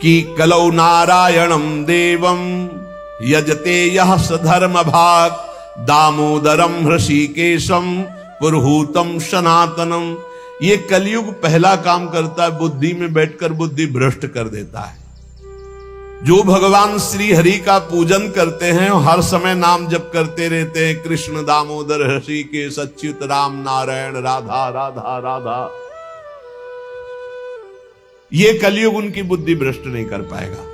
कि कलौ नारायणं देवं यजते यह सधर्म भाग दामोदरम हृषिकेशम पुरहूतम सनातनम। ये कलयुग पहला काम करता है, बुद्धि में बैठकर बुद्धि भ्रष्ट कर देता है। जो भगवान श्री हरि का पूजन करते हैं हर समय नाम जप करते रहते हैं, कृष्ण दामोदर हृषिकेश अच्युत राम नारायण राधा राधा राधा, ये कलयुग उनकी बुद्धि भ्रष्ट नहीं कर पाएगा।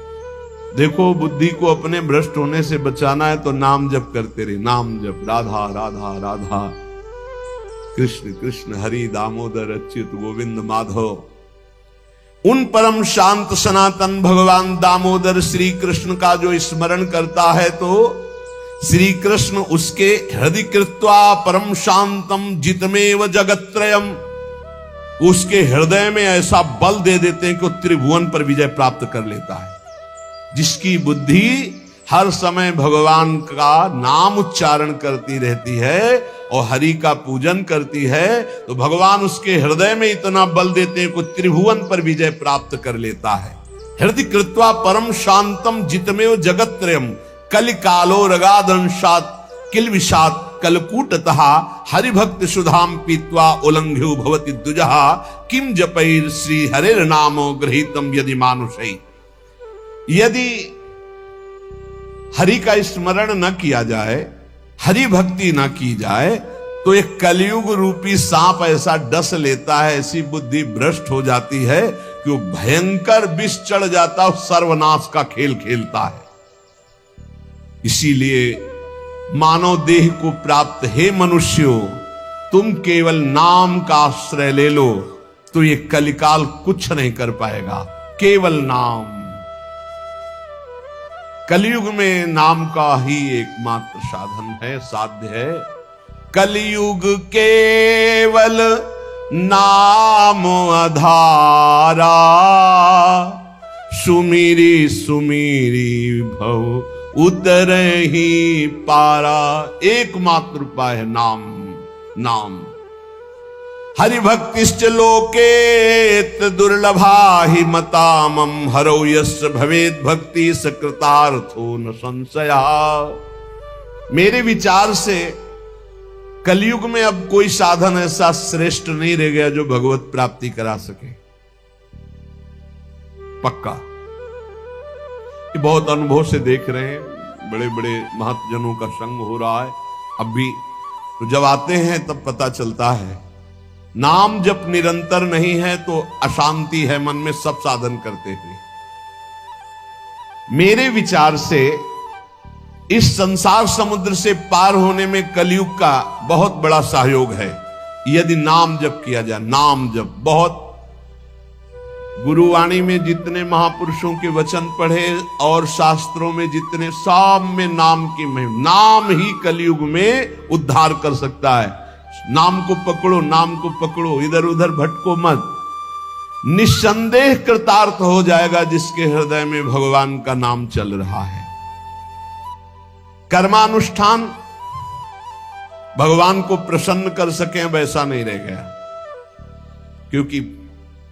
देखो, बुद्धि को अपने भ्रष्ट होने से बचाना है तो नाम जप करते रहे, नाम जप, राधा राधा राधा, कृष्ण कृष्ण हरि दामोदर अच्युत गोविंद माधव। उन परम शांत सनातन भगवान दामोदर श्री कृष्ण का जो स्मरण करता है तो श्री कृष्ण उसके हृदय कृत्वा परम शांतम जितमेव जगत्त्रयम, उसके हृदय में ऐसा बल दे देते हैं कि वो त्रिभुवन पर विजय प्राप्त कर लेता है। जिसकी बुद्धि हर समय भगवान का नाम उच्चारण करती रहती है और हरि का पूजन करती है तो भगवान उसके हृदय में इतना बल देते हैं कि त्रिभुवन पर विजय प्राप्त कर लेता है। हृदय कृत्वा परम शांतम जितमेव जगत्त्रयम कलिकालो रगादंशात किलविषात कलकूटतः हरिभक्त सुधाम पीत्वा उल्लंघ्यो भवति द्विजः किम जपैर श्री हरेर नामो गृहीतम यदि मानुषै। यदि हरि का स्मरण न किया जाए, हरि भक्ति न की जाए तो एक कलयुग रूपी सांप ऐसा डस लेता है, ऐसी बुद्धि भ्रष्ट हो जाती है कि वो भयंकर विष चढ़ जाता और सर्वनाश का खेल खेलता है। इसीलिए मानव देह को प्राप्त हे मनुष्यों, तुम केवल नाम का आश्रय ले लो तो ये कलिकाल कुछ नहीं कर पाएगा। केवल नाम, कलयुग में नाम का ही एकमात्र साधन है, साध्य है। कलयुग केवल नाम आधारा, सुमिरी सुमिरी भव उतर ही पारा। एकमात्र उपाय है नाम, नाम। हरिभक्तिश्च लोकेत दुर्लभा हि मतामम हरौ यस्य भवेद भक्ति सकृतार्थो न संशया। मेरे विचार से कलयुग में अब कोई साधन ऐसा श्रेष्ठ नहीं रह गया जो भगवत प्राप्ति करा सके। पक्का ये बहुत अनुभव से देख रहे हैं, बड़े बड़े महतजनों का संग हो रहा है अब भी। तो जब आते हैं तब पता चलता है नाम जब निरंतर नहीं है तो अशांति है मन में, सब साधन करते हुए। मेरे विचार से इस संसार समुद्र से पार होने में कलयुग का बहुत बड़ा सहयोग है यदि नाम जप किया जाए। नाम जप बहुत, गुरुवाणी में जितने महापुरुषों के वचन पढ़े और शास्त्रों में जितने, सब में नाम की महिमा। नाम ही कलयुग में उद्धार कर सकता है। नाम को पकड़ो, नाम को पकड़ो, इधर उधर भटको मत। निस्संदेह कृतार्थ हो जाएगा जिसके हृदय में भगवान का नाम चल रहा है। कर्मानुष्ठान भगवान को प्रसन्न कर सके वैसा नहीं रह गया, क्योंकि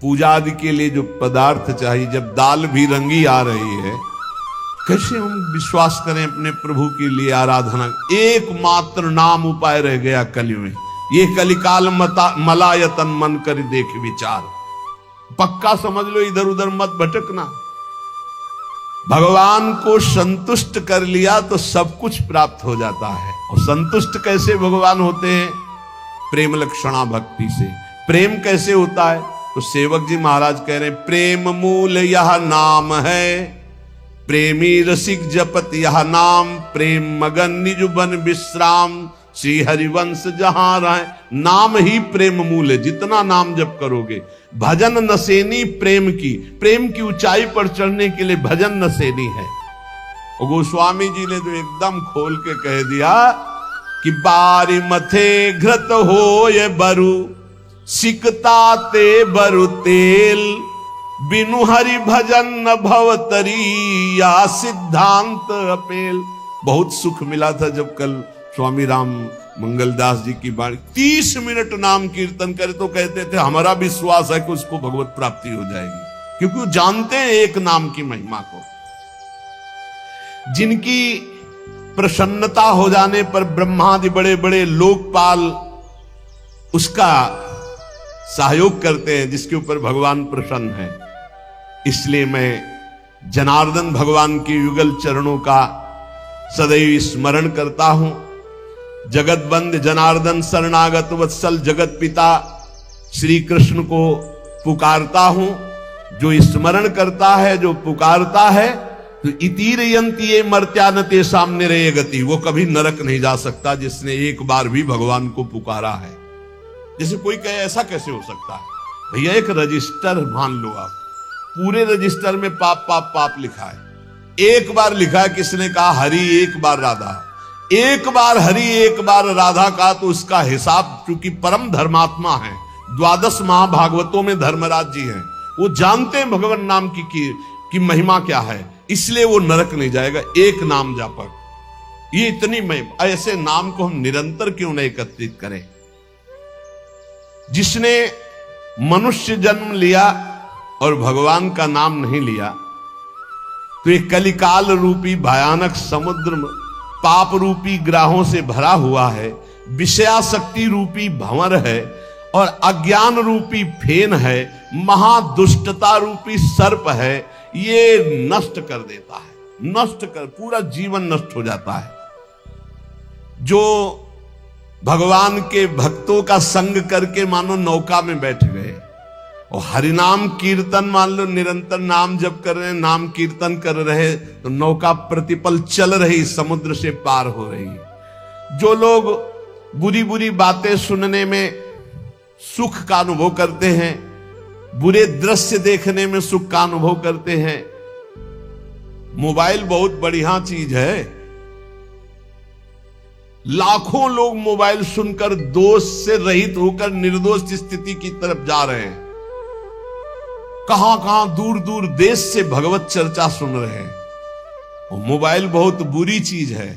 पूजा आदि के लिए जो पदार्थ चाहिए, जब दाल भी रंगी आ रही है, कैसे हम विश्वास करें अपने प्रभु के लिए आराधना। एकमात्र नाम उपाय रह गया कलयुग में। ये कलिकाल मलायतन मन कर देख विचार। पक्का समझ लो, इधर उधर मत भटकना। भगवान को संतुष्ट कर लिया तो सब कुछ प्राप्त हो जाता है। और संतुष्ट कैसे भगवान होते हैं? प्रेम लक्षणा भक्ति से। प्रेम कैसे होता है? तो सेवक जी महाराज कह रहे हैं, प्रेम मूल यह नाम है, प्रेमी रसिक जपत यह नाम, प्रेम मगन निज बन विश्राम, श्री हरिवंश जहां रहे। नाम ही प्रेम मूल है। जितना नाम जप करोगे, भजन नसेनी प्रेम की, प्रेम की ऊंचाई पर चढ़ने के लिए भजन नसेनी है। और गोस्वामी जी ने तो एकदम खोल के कह दिया कि बारी मथे घृत हो ये बरु, सिकता ते बरु तेल, बिनु हरि भजन न भवतरी या सिद्धांत अपेल। बहुत सुख मिला था जब कल स्वामी राम मंगलदास जी की बाणी 30 मिनट नाम कीर्तन करे तो कहते थे हमारा विश्वास है कि उसको भगवत प्राप्ति हो जाएगी, क्योंकि वो जानते हैं एक नाम की महिमा को। जिनकी प्रसन्नता हो जाने पर ब्रह्मादि बड़े बड़े लोकपाल उसका सहयोग करते हैं, जिसके ऊपर भगवान प्रसन्न है। इसलिए मैं जनार्दन भगवान के युगल चरणों का सदैव स्मरण करता हूं। जगत बंद जनार्दन शरणागत वत्सल जगत पिता श्री कृष्ण को पुकारता हूं। जो स्मरण करता है, जो पुकारता है, तो इतीरयंती मर्त्यानते सामने रहे गति, वो कभी नरक नहीं जा सकता जिसने एक बार भी भगवान को पुकारा है। जैसे कोई कहे ऐसा कैसे हो सकता है? भैया एक रजिस्टर मान लो आप, पूरे रजिस्टर में पाप पाप पाप लिखा है। एक बार लिखा है, किसने कहा हरि एक बार राधा, एक बार हरि एक बार राधा का, तो उसका हिसाब, चूंकि परम धर्मात्मा है, 12 महाभागवतों में धर्मराज जी हैं, वो जानते हैं भगवान नाम की महिमा क्या है, इसलिए वो नरक नहीं जाएगा। एक नाम जापक, ये इतनी महिमा, ऐसे नाम को हम निरंतर क्यों नहीं एकत्रित करें? जिसने मनुष्य जन्म लिया और भगवान का नाम नहीं लिया, तो ये कलिकाल रूपी भयानक समुद्र में पाप रूपी ग्राहों से भरा हुआ है, विषयाशक्ति रूपी भंवर है, और अज्ञान रूपी फेन है, महादुष्टता रूपी सर्प है। ये नष्ट कर देता है, नष्ट कर, पूरा जीवन नष्ट हो जाता है। जो भगवान के भक्तों का संग करके मानो नौका में बैठ गए और हरिनाम कीर्तन, मान लो निरंतर नाम जप कर रहे हैं, नाम कीर्तन कर रहे, तो नौका प्रतिपल चल रही, समुद्र से पार हो रही। जो लोग बुरी बुरी बातें सुनने में सुख का अनुभव करते हैं, बुरे दृश्य देखने में सुख का अनुभव करते हैं, मोबाइल बहुत बढ़िया चीज है। लाखों लोग मोबाइल सुनकर दोष से रहित होकर निर्दोष स्थिति की तरफ जा रहे हैं। कहां कहां दूर दूर देश से भगवत चर्चा सुन रहे हैं। और मोबाइल बहुत बुरी चीज है।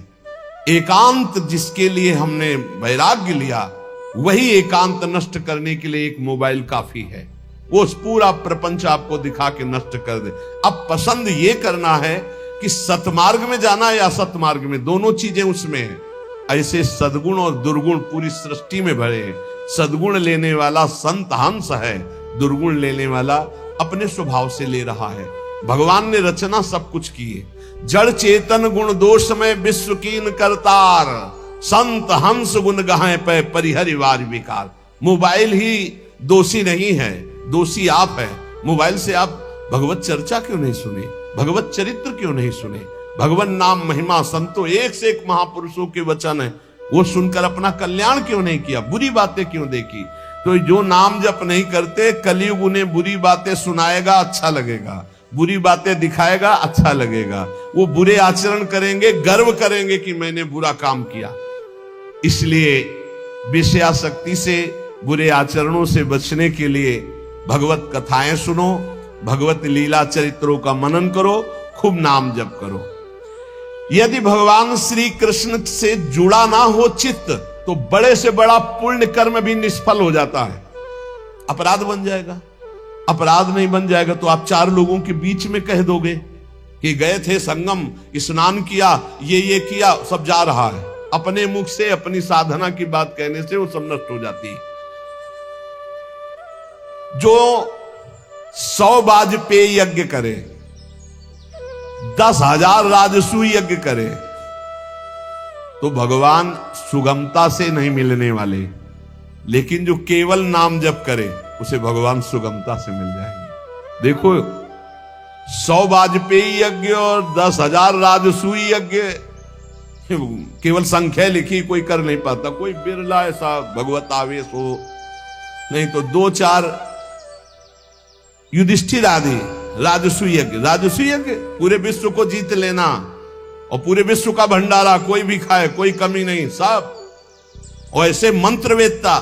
एकांत जिसके लिए हमने वैराग्य लिया, वही एकांत नष्ट करने के लिए एक मोबाइल काफी है। वो पूरा प्रपंच आपको दिखा के नष्ट कर दे। अब पसंद ये करना है कि सतमार्ग में जाना है या असतमार्ग में, दोनों चीजें उसमें है। ऐसे सद्गुण और दुर्गुण पूरी सृष्टि में भरे हैं। सद्गुण लेने वाला संत हंस है, दुर्गुण लेने वाला अपने स्वभाव से ले रहा है। भगवान ने रचना सब कुछ की है। जड़ चेतन गुण दोष में विश्व कीन करतार, संत हंस गुण गाए पे परिहरिवार विकार। मोबाइल ही दोषी नहीं है, दोषी आप है। मोबाइल से आप भगवत चर्चा क्यों नहीं सुने, भगवत चरित्र क्यों नहीं सुने, भगवान नाम महिमा संतो एक से एक महापुरुषों के वचन है, वो सुनकर अपना कल्याण क्यों नहीं किया, बुरी बातें क्यों देखी? तो जो नाम जप नहीं करते, कलयुग उन्हें बुरी बातें सुनाएगा, अच्छा लगेगा, बुरी बातें दिखाएगा, अच्छा लगेगा। वो बुरे आचरण करेंगे, गर्व करेंगे कि मैंने बुरा काम किया। इसलिए विषयाशक्ति से, बुरे आचरणों से बचने के लिए भगवत कथाएं सुनो, भगवत लीला चरित्रों का मनन करो, खूब नाम जप करो। यदि भगवान श्री कृष्ण से जुड़ा ना हो चित्त, तो बड़े से बड़ा पुण्य कर्म भी निष्फल हो जाता है, अपराध बन जाएगा। अपराध नहीं बन जाएगा तो आप 4 लोगों के बीच में कह दोगे कि गए थे संगम, स्नान किया, ये किया, सब जा रहा है। अपने मुख से अपनी साधना की बात कहने से वो सब नष्ट हो जाती है। जो 100 वाजपेयी यज्ञ करे, 10,000 राजसू यज्ञ करे, तो भगवान सुगमता से नहीं मिलने वाले। लेकिन जो केवल नाम जप करे, उसे भगवान सुगमता से मिल जाएंगे। देखो 100 वाजपेयी यज्ञ और 10,000 राजसूय यज्ञ, केवल संख्या लिखी, कोई कर नहीं पाता। कोई बिरला ऐसा भगवत आवेश हो, नहीं तो 2-4 युधिष्ठिर आदि राजसूय यज्ञ। राजसूय यज्ञ पूरे विश्व को जीत लेना और पूरे विश्व का भंडारा, कोई भी खाए, कोई कमी नहीं, सब। और ऐसे मंत्रवेत्ता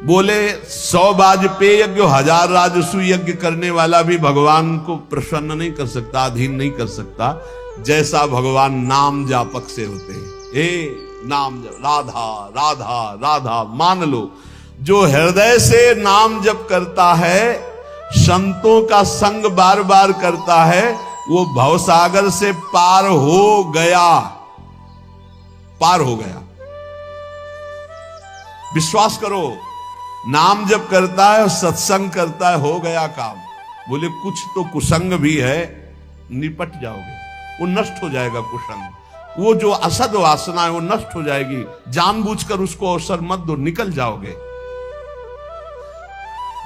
बोले 100 वाजपेयी यज्ञ, 1000 राजसूय यज्ञ करने वाला भी भगवान को प्रसन्न नहीं कर सकता, अधीन नहीं कर सकता, जैसा भगवान नाम जापक से होते हैं। हे नाम जप, राधा राधा राधा, मान लो जो हृदय से नाम जप करता है, संतों का संग बार बार करता है, वो भवसागर से पार हो गया, पार हो गया। विश्वास करो, नाम जब करता है, सत्संग करता है, हो गया काम। बोले कुछ तो कुसंग भी है, निपट जाओगे, वो नष्ट हो जाएगा कुसंग। वो जो असद वासना है वो नष्ट हो जाएगी। जानबूझकर उसको अवसर मत दो, निकल जाओगे।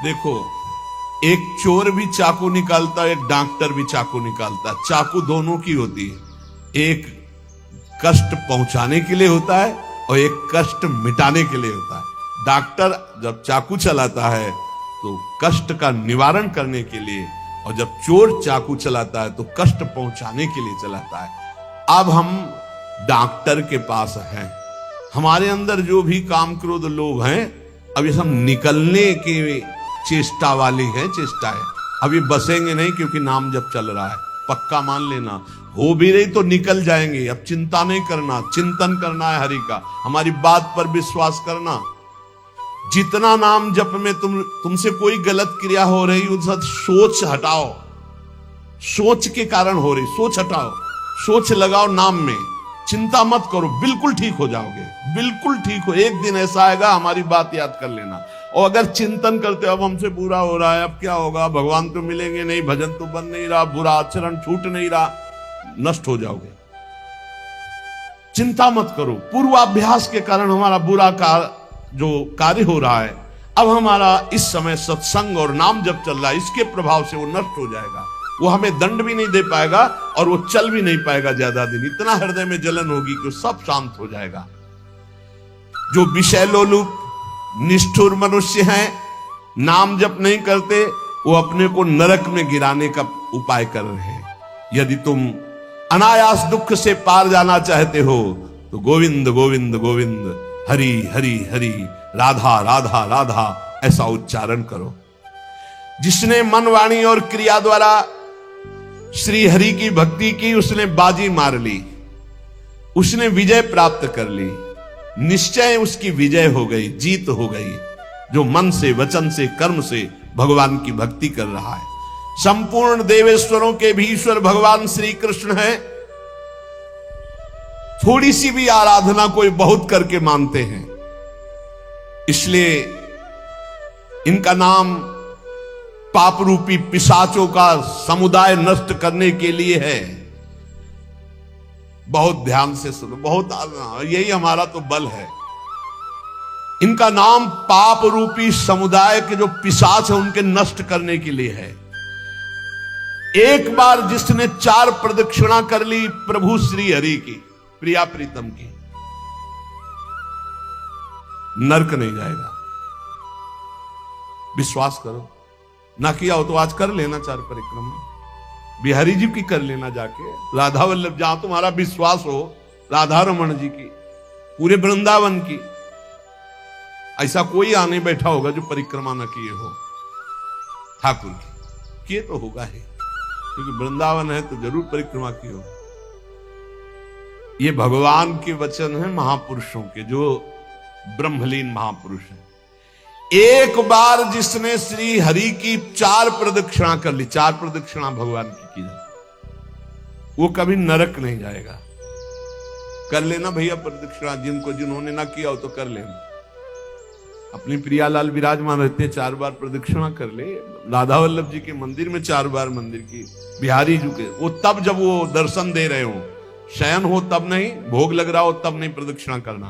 देखो, एक चोर भी चाकू निकालता है, एक डॉक्टर भी चाकू निकालता है। चाकू दोनों की होती है, एक कष्ट पहुंचाने के लिए होता है और एक कष्ट मिटाने के लिए होता है। डॉक्टर जब चाकू चलाता है तो कष्ट का निवारण करने के लिए, और जब चोर चाकू चलाता है तो कष्ट पहुंचाने के लिए चलाता है। अब हम डॉक्टर के पास हैं, हमारे अंदर जो भी काम क्रोध लोभ हैं, अब ये सब निकलने की चेष्टा वाली है, चेष्टा है। अभी बसेंगे नहीं, क्योंकि नाम जब चल रहा है, पक्का मान लेना। हो भी रही तो निकल जाएंगे। अब चिंता नहीं करना, चिंतन करना है हरि का, हमारी बात पर विश्वास करना। जितना नाम जप में तुमसे कोई गलत क्रिया हो रही, उसका सोच हटाओ, सोच के कारण हो रही, सोच हटाओ, सोच लगाओ नाम में, चिंता मत करो, बिल्कुल ठीक हो जाओगे, बिल्कुल ठीक हो। एक दिन ऐसा आएगा, हमारी बात याद कर लेना। और अगर चिंतन करते अब हमसे बुरा हो रहा है, अब क्या होगा, भगवान तो मिलेंगे नहीं, भजन तो बन नहीं रहा, बुरा आचरण छूट नहीं रहा, नष्ट हो जाओगे। चिंता मत करो, पूर्वाभ्यास के कारण हमारा बुरा जो कार्य हो रहा है, अब हमारा इस समय सत्संग और नाम जब चल रहा है, इसके प्रभाव से वो नष्ट हो जाएगा। वो हमें दंड भी नहीं दे पाएगा और वो चल भी नहीं पाएगा ज्यादा दिन। इतना हृदय में जलन होगी कि सब शांत हो जाएगा। जो विषय लोलुप निष्ठुर मनुष्य हैं, नाम जप नहीं करते, वो अपने को नरक में गिराने का उपाय कर रहे हैं। यदि तुम अनायास दुख से पार जाना चाहते हो तो गोविंद गोविंद गोविंद, हरि हरि हरि, राधा राधा राधा, ऐसा उच्चारण करो। जिसने मन वाणी और क्रिया द्वारा श्री हरि की भक्ति की, उसने बाजी मार ली, उसने विजय प्राप्त कर ली। निश्चय उसकी विजय हो गई, जीत हो गई। जो मन से, वचन से, कर्म से भगवान की भक्ति कर रहा है। संपूर्ण देवेश्वरों के भी ईश्वर भगवान श्री कृष्ण है। थोड़ी सी भी आराधना कोई बहुत करके मानते हैं, इसलिए इनका नाम पाप रूपी पिशाचों का समुदाय नष्ट करने के लिए है। बहुत ध्यान से सुनो, बहुत यही हमारा तो बल है। इनका नाम पाप रूपी समुदाय के जो पिशाच है उनके नष्ट करने के लिए है। एक बार जिसने 4 प्रदक्षिणा कर ली प्रभु श्री हरि की, प्रिया प्रीतम की, नरक नहीं जाएगा। विश्वास करो, ना किया हो तो आज कर लेना 4 परिक्रमा, बिहारी जी की कर लेना जाके, राधा वल्लभ, जहां तुम्हारा विश्वास हो, राधा रमन जी की, पूरे वृंदावन की। ऐसा कोई आने बैठा होगा जो परिक्रमा न किए हो ठाकुर की, किए तो होगा ही, क्योंकि वृंदावन है तो जरूर परिक्रमा की हो। ये भगवान के वचन है महापुरुषों के, जो ब्रह्मलीन महापुरुष है। एक बार जिसने श्री हरि की 4 प्रदक्षिणा कर ली, 4 प्रदक्षिणा भगवान की जाए, वो कभी नरक नहीं जाएगा। कर लेना भैया प्रदक्षिणा, जिन्होंने ना किया हो तो कर लेना। अपनी प्रियालाल विराजमान रहते हैं, 4 बार प्रदक्षिणा कर ले। राधा वल्लभ जी के मंदिर में 4 बार मंदिर की, बिहारी जी के, वो तब जब वो दर्शन दे रहे हो, शयन हो तब नहीं, भोग लग रहा हो तब नहीं प्रदक्षिणा करना।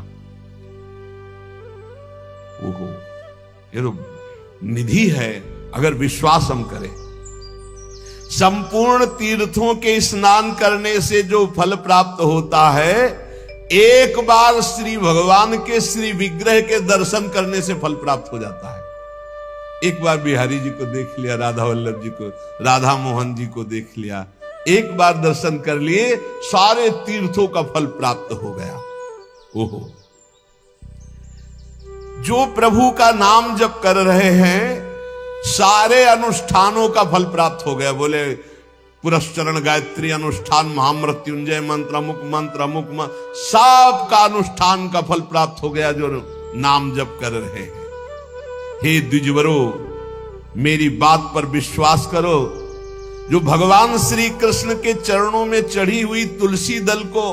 ओहो, ये तो निधि है अगर विश्वास हम करें। संपूर्ण तीर्थों के स्नान करने से जो फल प्राप्त होता है, एक बार श्री भगवान के श्री विग्रह के दर्शन करने से फल प्राप्त हो जाता है। एक बार बिहारी जी को देख लिया, राधा वल्लभ जी को, राधा मोहन जी को देख लिया, एक बार दर्शन कर लिए, सारे तीर्थों का फल प्राप्त हो गया। ओहो, जो प्रभु का नाम जप कर रहे हैं, सारे अनुष्ठानों का फल प्राप्त हो गया। बोले पुरस्चरण गायत्री अनुष्ठान, महामृत्युंजय मंत्र, अमुक मंत्र, अमुक मंत्र, सब का अनुष्ठान का फल प्राप्त हो गया जो नाम जप कर रहे हैं। हे द्विजवरो, मेरी बात पर विश्वास करो, जो भगवान श्री कृष्ण के चरणों में चढ़ी हुई तुलसी दल को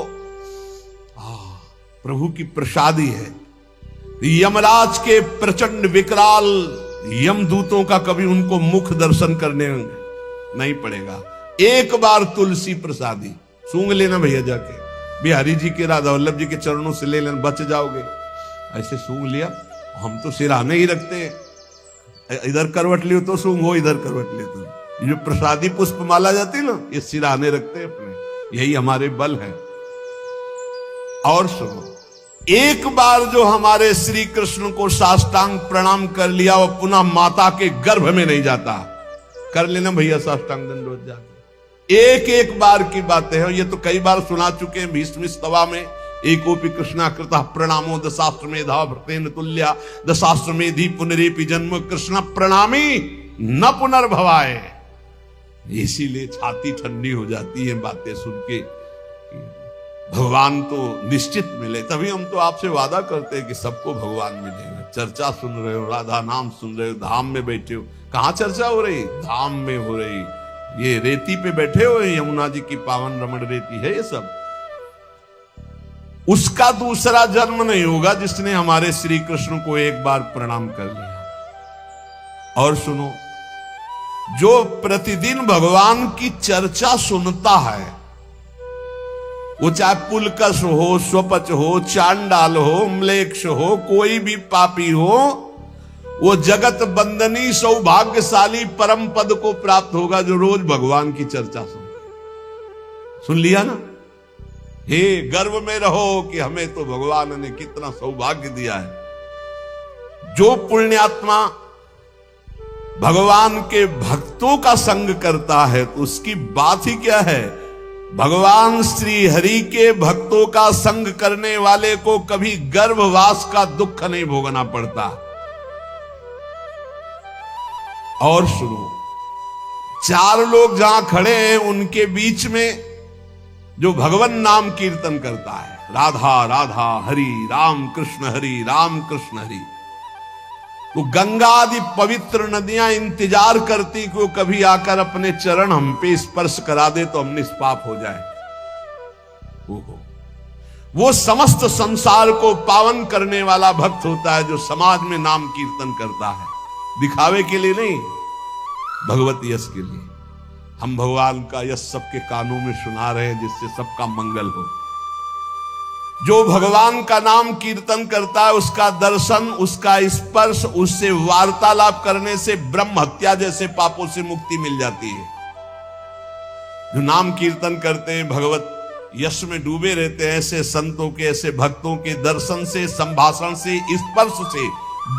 प्रभु की प्रसादी है। यमराज के प्रचंड विकराल यमदूतों का कभी उनको मुख दर्शन करने नहीं पड़ेगा। एक बार तुलसी प्रसादी सूंघ लेना भैया, जाके बिहारी जी के, राधा वल्लभ जी के चरणों से ले लेना, बच जाओगे। ऐसे सूंघ लिया, हम तो सिराने ही रखते हैं, इधर करवट लियो तो सूंघो, इधर करवट लियो तो। ये जो प्रसादी पुष्प माला जाती है ना, ये सिराने रखते हैं अपने, यही हमारे बल है। और सुनो, एक बार जो हमारे श्री कृष्ण को साष्टांग प्रणाम कर लिया, वो पुनः माता के गर्भ में नहीं जाता। कर लेना भैया साष्टांग दंडवत जाकर, एक एक बार की बातें हैं। ये तो कई बार सुना चुके हैं भीष्म स्तवा में, एकोपि कृष्णा कृतः प्रणामो दशाश्वमेधा भृतेन तुल्या दशाश्वमेधि पुनरेपि जन्म कृष्ण प्रणामी न पुनर्भवाए। इसीलिए छाती ठंडी हो जाती है बातें सुन के, भगवान तो निश्चित मिले। तभी हम तो आपसे वादा करते हैं कि सबको भगवान मिलेगा। चर्चा सुन रहे हो, राधा नाम सुन रहे हो, धाम में बैठे हो। कहां चर्चा हो रही? धाम में हो रही। ये रेती पे बैठे हो, यमुना जी की पावन रमण रेती है ये सब। उसका दूसरा जन्म नहीं होगा जिसने हमारे श्री कृष्ण को एक बार प्रणाम कर लिया। और सुनो, जो प्रतिदिन भगवान की चर्चा सुनता है, वो चाहे पुलकस हो, स्वपच हो, चांडाल हो, म्लेच्छ हो, कोई भी पापी हो, वो जगत बंदनी सौभाग्यशाली परम पद को प्राप्त होगा जो रोज भगवान की चर्चा सुन लिया ना। हे गर्व में रहो कि हमें तो भगवान ने कितना सौभाग्य दिया है। जो पुण्यात्मा भगवान के भक्तों का संग करता है तो उसकी बात ही क्या है। भगवान श्री हरि के भक्तों का संग करने वाले को कभी गर्भवास का दुख नहीं भोगना पड़ता। और सुनो, चार लोग जहां खड़े हैं उनके बीच में जो भगवान नाम कीर्तन करता है, राधा राधा हरि राम कृष्ण हरि राम कृष्ण हरि, तो गंगा आदि पवित्र नदियां इंतजार करती कि वो कभी आकर अपने चरण हम पे स्पर्श करा दे तो हम निष्पाप हो जाए। वो समस्त संसार को पावन करने वाला भक्त होता है जो समाज में नाम कीर्तन करता है, दिखावे के लिए नहीं, भगवत यश के लिए। हम भगवान का यश सबके कानों में सुना रहे हैं जिससे सबका मंगल हो। जो भगवान का नाम कीर्तन करता है उसका दर्शन, उसका स्पर्श, उससे वार्तालाप करने से ब्रह्म हत्या जैसे पापों से मुक्ति मिल जाती है। जो नाम कीर्तन करते हैं, भगवत यश में डूबे रहते हैं, ऐसे संतों के, ऐसे भक्तों के दर्शन से, संभाषण से, स्पर्श से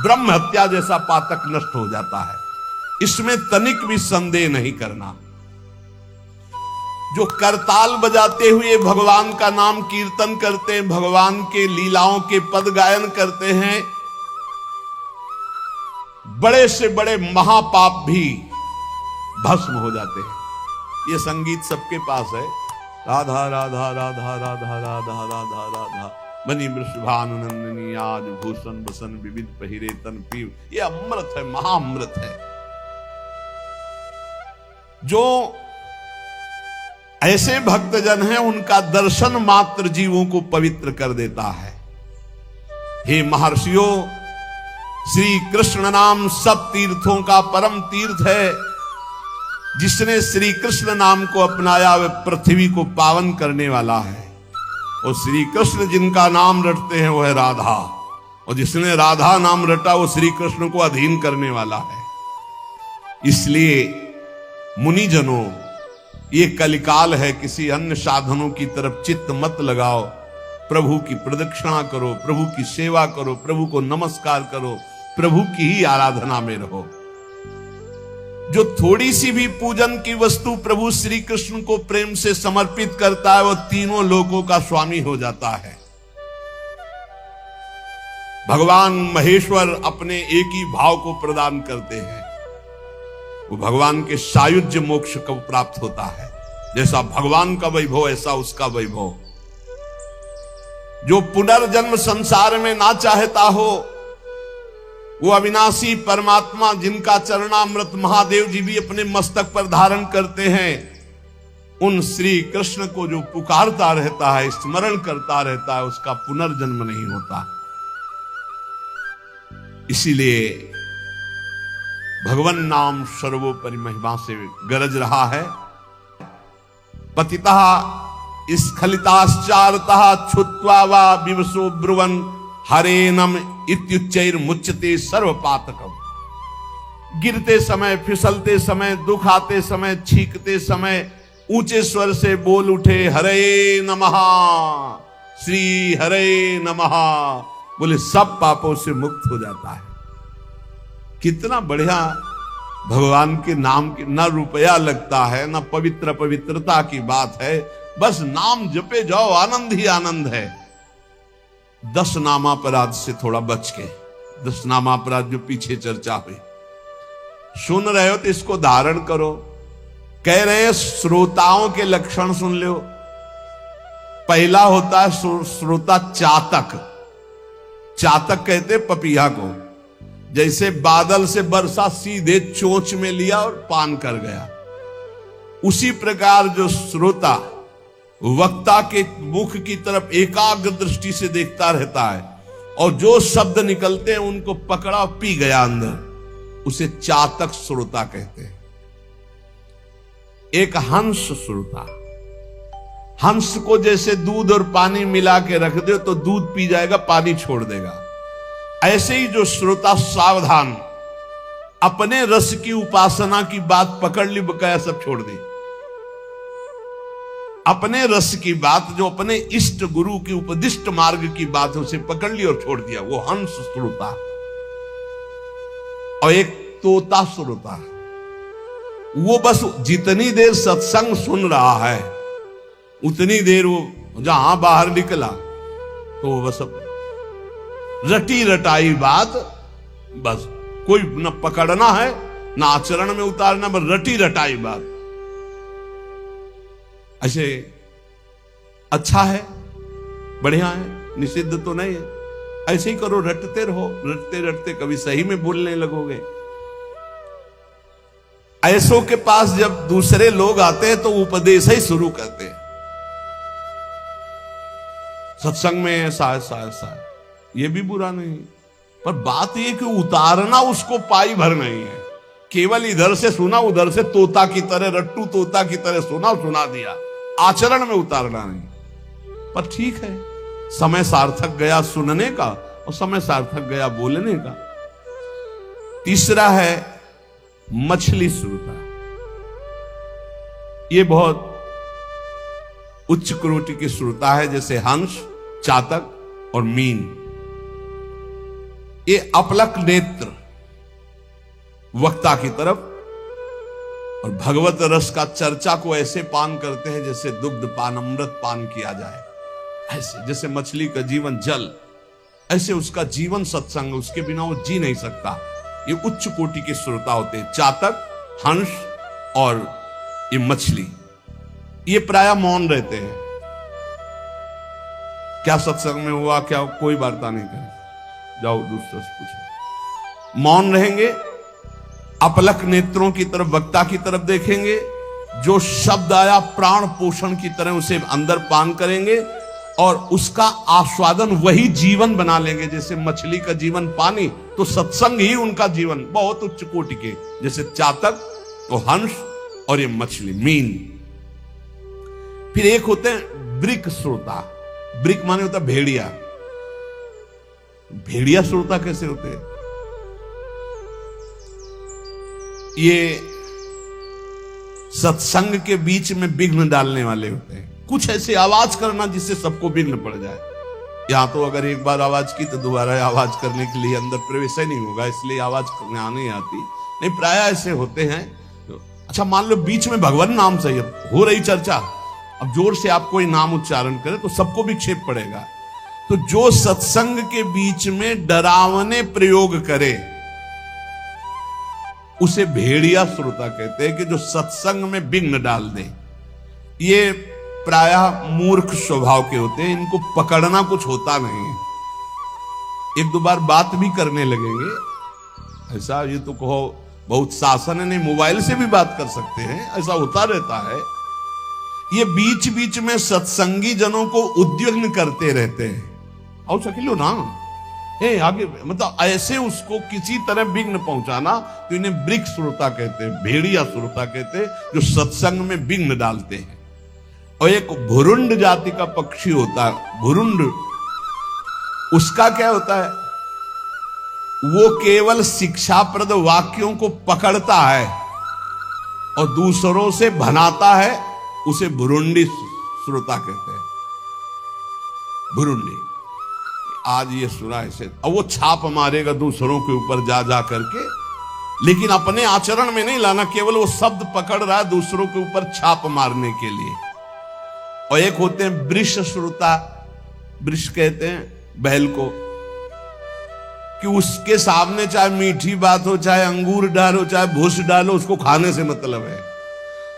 ब्रह्म हत्या जैसा पातक नष्ट हो जाता है। इसमें तनिक भी संदेह नहीं करना। जो करताल बजाते हुए भगवान का नाम कीर्तन करते हैं, भगवान के लीलाओं के पद गायन करते हैं, बड़े से बड़े महापाप भी भस्म हो जाते हैं। ये संगीत सबके पास है, राधा राधा राधा राधा राधा राधा राधा मणि वृषभानुनंदिनी आज भूषण बसन विविध पहिरे तन पीव। ये अमृत है, महाअमृत है। जो ऐसे भक्तजन हैं उनका दर्शन मात्र जीवों को पवित्र कर देता है। हे महर्षियों, श्री कृष्ण नाम सब तीर्थों का परम तीर्थ है। जिसने श्री कृष्ण नाम को अपनाया वह पृथ्वी को पावन करने वाला है। और श्री कृष्ण जिनका नाम रटते हैं वह है राधा, और जिसने राधा नाम रटा वो श्री कृष्ण को अधीन करने वाला है। इसलिए मुनिजनों, ये कलिकाल है, किसी अन्य साधनों की तरफ चित्त मत लगाओ। प्रभु की प्रदक्षिणा करो, प्रभु की सेवा करो, प्रभु को नमस्कार करो, प्रभु की ही आराधना में रहो। जो थोड़ी सी भी पूजन की वस्तु प्रभु श्री कृष्ण को प्रेम से समर्पित करता है वो तीनों लोकों का स्वामी हो जाता है। भगवान महेश्वर अपने एक ही भाव को प्रदान करते हैं, वो भगवान के सायुज्य मोक्ष को प्राप्त होता है। जैसा भगवान का वैभव ऐसा उसका वैभव। जो पुनर्जन्म संसार में ना चाहता हो वो अविनाशी परमात्मा जिनका चरणामृत महादेव जी भी अपने मस्तक पर धारण करते हैं, उन श्री कृष्ण को जो पुकारता रहता है, स्मरण करता रहता है, उसका पुनर्जन्म नहीं होता। इसीलिए भगवन नाम सर्वोपरि महिमा से गरज रहा है। पतितः स्खलिताश्चारतः छुत्वा वा विवशो ब्रुवन् हरेनम इत्युच्चैर मुच्यते सर्वपातकम। गिरते समय, फिसलते समय, दुख आते समय, छींकते समय ऊंचे स्वर से बोल उठे हरे नमः, श्री हरे नमः, बोले सब पापों से मुक्त हो जाता है। कितना बढ़िया भगवान के नाम की न रुपया लगता है, न पवित्रता की बात है, बस नाम जपे जाओ, आनंद ही आनंद है। 10 नामापराध से थोड़ा बच के, 10 नामापराध जो पीछे चर्चा हुई, सुन रहे हो तो इसको धारण करो। कह रहे हैं श्रोताओं के लक्षण सुन लो। पहला होता है श्रोता चातक। चातक कहते पपीहा को, जैसे बादल से बरसा सीधे चोंच में लिया और पान कर गया। उसी प्रकार जो श्रोता वक्ता के मुख की तरफ एकाग्र दृष्टि से देखता रहता है और जो शब्द निकलते हैं उनको पकड़ा पी गया अंदर, उसे चातक श्रोता कहते हैं। एक हंस श्रोता, हंस को जैसे दूध और पानी मिला के रख दो तो दूध पी जाएगा, पानी छोड़ देगा। ऐसे ही जो श्रोता सावधान, अपने रस की उपासना की बात पकड़ ली, बकाया सब छोड़ दी। अपने रस की बात, जो अपने इष्ट गुरु की उपदिष्ट मार्ग की बात, उसे पकड़ ली और छोड़ दिया, वो हंस श्रोता। और एक तोता श्रोता, वो बस जितनी देर सत्संग सुन रहा है उतनी देर वो जहां बाहर निकला तो वो बस रटी रटाई बात, बस कोई न पकड़ना है न आचरण में उतारना, बस रटी रटाई बात। ऐसे अच्छा है, बढ़िया है, निषिद्ध तो नहीं है। ऐसे ही करो, रटते रहो, रटते रटते कभी सही में बोलने लगोगे। ऐसों के पास जब दूसरे लोग आते हैं तो उपदेश ही शुरू करते हैं। सत्संग में ऐसा ऐसा ऐसा, ये भी बुरा नहीं, पर बात ये कि उतारना उसको पाई भर नहीं है। केवल इधर से सुना, उधर से तोता की तरह, रट्टू तोता की तरह सुना दिया, आचरण में उतारना नहीं। पर ठीक है, समय सार्थक गया सुनने का और समय सार्थक गया बोलने का। तीसरा है मछली श्रोता। ये बहुत उच्च कोटि की श्रोता है, जैसे हंस, चातक और मीन। ये अपलक नेत्र वक्ता की तरफ और भगवत रस का चर्चा को ऐसे पान करते हैं जैसे दुग्ध पान, अमृत पान किया जाए। ऐसे जैसे मछली का जीवन जल, ऐसे उसका जीवन सत्संग, उसके बिना वो जी नहीं सकता। ये उच्च कोटि के श्रोता होते हैं, चातक, हंस और ये मछली। ये प्राय मौन रहते हैं। क्या सत्संग में हुआ, क्या कोई वार्ता नहीं करे, जाओ दूसरे से पूछो। मौन रहेंगे, अपलक नेत्रों की तरफ, वक्ता की तरफ देखेंगे। जो शब्द आया प्राण पोषण की तरह उसे अंदर पान करेंगे और उसका आस्वादन वही जीवन बना लेंगे। जैसे मछली का जीवन पानी, तो सत्संग ही उनका जीवन। बहुत उच्च कोटि के, जैसे चातक, तो हंस और ये मछली, मीन। फिर एक होते हैं ब्रिक श्रोता। ब्रिक माने होता भेड़िया। भेड़िया श्रोता कैसे होते हैं? ये सत्संग के बीच में विघ्न डालने वाले होते हैं। कुछ ऐसे आवाज करना जिससे सबको विघ्न पड़ जाए। यहां तो अगर एक बार आवाज की तो दोबारा आवाज करने के लिए अंदर प्रवेश ही नहीं होगा, इसलिए आवाज करने आने आती नहीं। प्राय ऐसे होते हैं। अच्छा, मान लो बीच में भगवान नाम से हो रही चर्चा, अब जोर से आप कोई नाम उच्चारण करे तो सबको विक्षेप पड़ेगा। तो जो सत्संग के बीच में डरावने प्रयोग करे उसे भेड़िया श्रोता कहते हैं, कि जो सत्संग में विघ्न डाल दे। ये प्रायः मूर्ख स्वभाव के होते हैं, इनको पकड़ना कुछ होता नहीं है। एक दो बार बात भी करने लगेंगे ऐसा ये तो कहो बहुत शासन है, नहीं मोबाइल से भी बात कर सकते हैं, ऐसा होता रहता है। ये बीच बीच में सत्संगी जनों को उद्विग्न करते रहते हैं। और शकीलो ना हे आगे, मतलब ऐसे उसको किसी तरह विघ्न पहुंचाना, तो इन्हें वृक्ष श्रोता कहते हैं, भेड़िया श्रोता कहते हैं, जो सत्संग में विघ्न डालते हैं। और एक भुरुंड जाति का पक्षी होता है, भुरुंड, उसका क्या होता है, वो केवल शिक्षाप्रद वाक्यों को पकड़ता है और दूसरों से भनाता है, उसे भुरुंडी श्रोता कहते हैं। भुरुंडी, आज ये सुना ऐसे, अब वो छाप मारेगा दूसरों के ऊपर जा जा करके, लेकिन अपने आचरण में नहीं लाना, केवल वो शब्द पकड़ रहा है दूसरों के ऊपर छाप मारने के लिए। और एक होते हैं वृष श्रोता, वृष कहते हैं बैल को, कि उसके सामने चाहे मीठी बात हो, चाहे अंगूर डालो, चाहे भूस डालो, उसको खाने से मतलब है।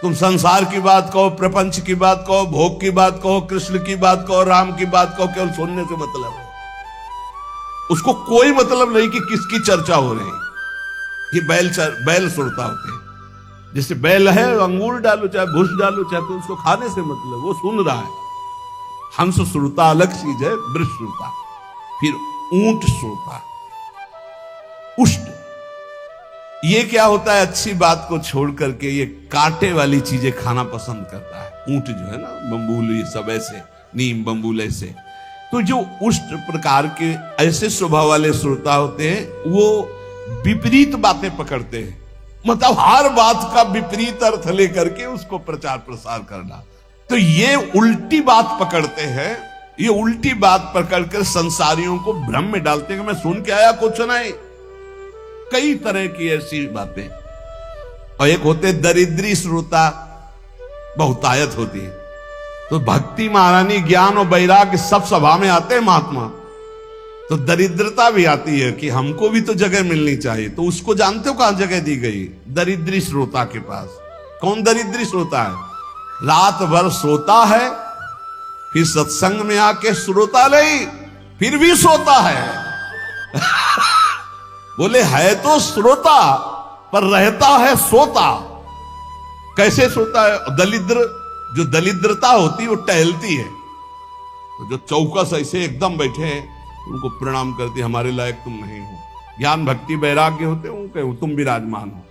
तुम संसार की बात कहो, प्रपंच की बात कहो, भोग की बात कहो, कृष्ण की बात कहो, राम की बात कहो, केवल सुनने से मतलब है। उसको कोई मतलब नहीं कि किसकी चर्चा हो रही। ये बैल सुनता होते हैं। जैसे बैल है, अंगूर डालो चाहे भूस डालो, चाहे तो उसको खाने से मतलब, वो सुन रहा है। हंस श्रोता अलग चीज है, वृष श्रोता। फिर ऊंट श्रोता, उष्ट, ये क्या होता है, अच्छी बात को छोड़ करके ये कांटे वाली चीजें खाना पसंद करता है। ऊंट जो है ना, बम्बूल, ये सब ऐसे, नीम बम्बूल ऐसे। तो जो उष्ट प्रकार के ऐसे स्वभाव वाले श्रोता होते हैं, वो विपरीत बातें पकड़ते हैं, मतलब हर बात का विपरीत अर्थ लेकर के उसको प्रचार प्रसार करना। तो ये उल्टी बात पकड़ते हैं, ये उल्टी बात पकड़कर संसारियों को भ्रम में डालते हैं कि मैं सुन के आया, कुछ नहीं। कई तरह की ऐसी बातें। और एक होते दरिद्री श्रोता, बहुतायत होती है। तो भक्ति, महारानी, ज्ञान और वैराग्य सब सभा में आते हैं महात्मा, तो दरिद्रता भी आती है कि हमको भी तो जगह मिलनी चाहिए। तो उसको जानते हो कहां जगह दी गई, दरिद्री श्रोता के पास। कौन दरिद्री श्रोता है, रात भर सोता है, फिर सत्संग में आके श्रोता नहीं, फिर भी सोता है। बोले है तो श्रोता पर रहता है सोता। कैसे सोता है, दलिद्र, जो दलिद्रता होती है वो टहलती है। तो जो चौकस ऐसे एकदम बैठे हैं, उनको प्रणाम करती, हमारे लायक तुम नहीं हो। ज्ञान भक्ति वैराग्य होते हैं, तुम विराजमान हो।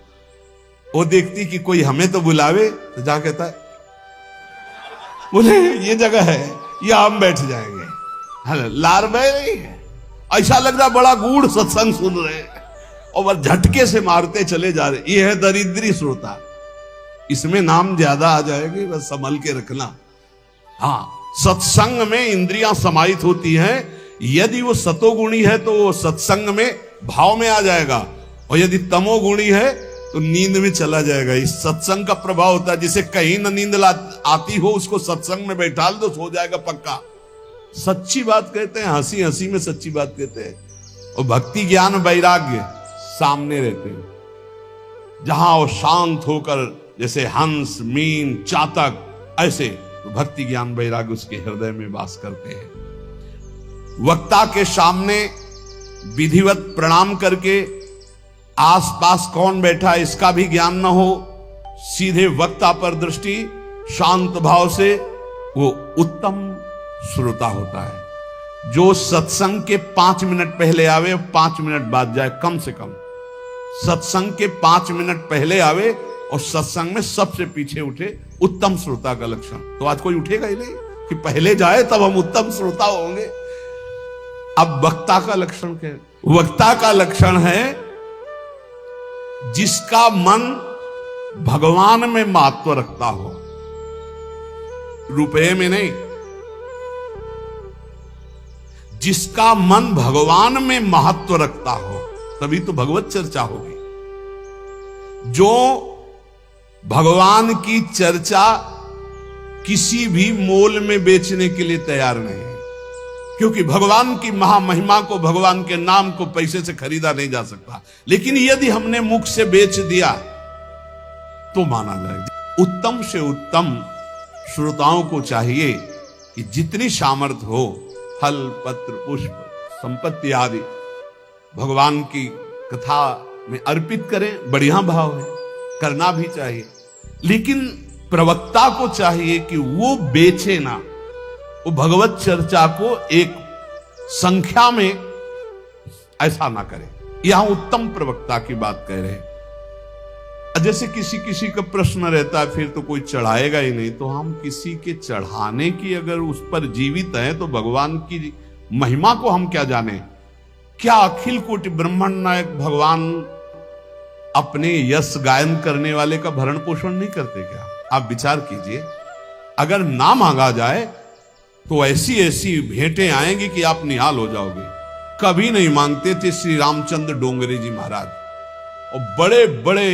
वो देखती कि कोई हमें तो बुलावे, तो जा कहता है बोले ये जगह है, ये हम बैठ जाएंगे। लार बह रही है, ऐसा लग रहा बड़ा गूढ़ सत्संग सुन रहे हैं, और वह झटके से मारते चले जा रहे। ये है दरिद्री श्रोता। इसमें नाम ज्यादा आ जाएगी, बस संभल के रखना। हाँ, सत्संग में इंद्रियां समाहित होती हैं। यदि वो सतोगुणी है तो वो सत्संग में भाव में आ जाएगा, और यदि तमोगुणी है तो नींद में चला जाएगा। इस सत्संग का प्रभाव होता है। जिसे कहीं न नींद आती हो, उसको सत्संग में बैठा दो, सो जाएगा पक्का। सच्ची बात कहते हैं, हंसी हंसी में सच्ची बात कहते हैं। और भक्ति ज्ञान वैराग्य सामने रहते हैं, जहां वो शांत होकर, जैसे हंस, मीन, चातक, ऐसे तो भक्ति ज्ञान वैराग्य उसके हृदय में वास करते हैं। वक्ता के सामने विधिवत प्रणाम करके, आसपास कौन बैठा इसका भी ज्ञान न हो, सीधे वक्ता पर दृष्टि, शांत भाव से, वो उत्तम श्रोता होता है। जो सत्संग के 5 मिनट पहले आवे, 5 मिनट बाद जाए, कम से कम सत्संग के 5 मिनट पहले आवे और सत्संग में सबसे पीछे उठे, उत्तम श्रोता का लक्षण। तो आज कोई उठेगा ही नहीं कि पहले जाए तब हम उत्तम श्रोता होंगे। अब वक्ता का लक्षण क्या है? वक्ता का लक्षण है जिसका मन भगवान में महत्व रखता हो, रुपए में नहीं। जिसका मन भगवान में महत्व रखता हो, तभी तो भगवत चर्चा होगी। जो भगवान की चर्चा किसी भी मोल में बेचने के लिए तैयार नहीं है, क्योंकि भगवान की महामहिमा को, भगवान के नाम को पैसे से खरीदा नहीं जा सकता। लेकिन यदि हमने मुख से बेच दिया तो माना जाएगा। उत्तम से उत्तम श्रोताओं को चाहिए कि जितनी सामर्थ्य हो, फल, पत्र, पुष्प, संपत्ति आदि भगवान की कथा में अर्पित करें, बढ़िया भाव है, करना भी चाहिए। लेकिन प्रवक्ता को चाहिए कि वो बेचे ना, वो भगवत चर्चा को एक संख्या में ऐसा ना करे। यहां उत्तम प्रवक्ता की बात कह रहे हैं। जैसे किसी का प्रश्न रहता है फिर तो कोई चढ़ाएगा ही नहीं, तो हम किसी के चढ़ाने की अगर उस पर जीवित है तो भगवान की महिमा को हम क्या जाने? क्या अखिल कोटि ब्रह्मांड नायक भगवान अपने यश गायन करने वाले का भरण पोषण नहीं करते क्या? आप विचार कीजिए, अगर ना मांगा जाए तो ऐसी ऐसी भेंटें आएंगी कि आप निहाल हो जाओगे। कभी नहीं मांगते थे श्री रामचंद्र डोंगरे जी महाराज, और बड़े बड़े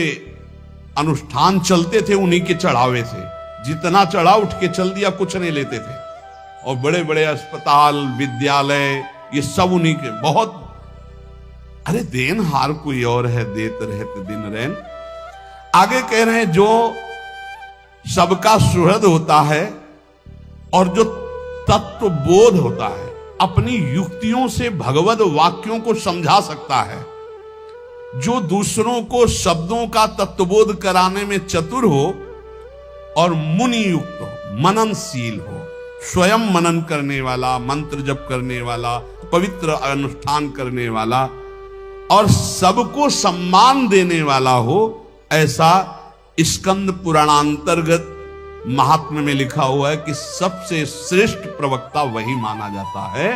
अनुष्ठान चलते थे उन्हीं के चढ़ावे से। जितना चढ़ा उठ के चल दिया, कुछ नहीं लेते थे। और बड़े बड़े अस्पताल, विद्यालय, ये सब उन्हीं के। बहुत, अरे देनहार कोई और है, देत रहते दिन रैन। आगे कह रहे हैं जो सबका सुहृद होता है और जो तत्व बोध होता है, अपनी युक्तियों से भगवत वाक्यों को समझा सकता है, जो दूसरों को शब्दों का तत्वबोध कराने में चतुर हो और मुनि युक्त हो, मननशील हो, स्वयं मनन करने वाला, मंत्र जप करने वाला, पवित्र अनुष्ठान करने वाला और सबको सम्मान देने वाला हो, ऐसा स्कंद पुराणांतर्गत महात्म्य में लिखा हुआ है कि सबसे श्रेष्ठ प्रवक्ता वही माना जाता है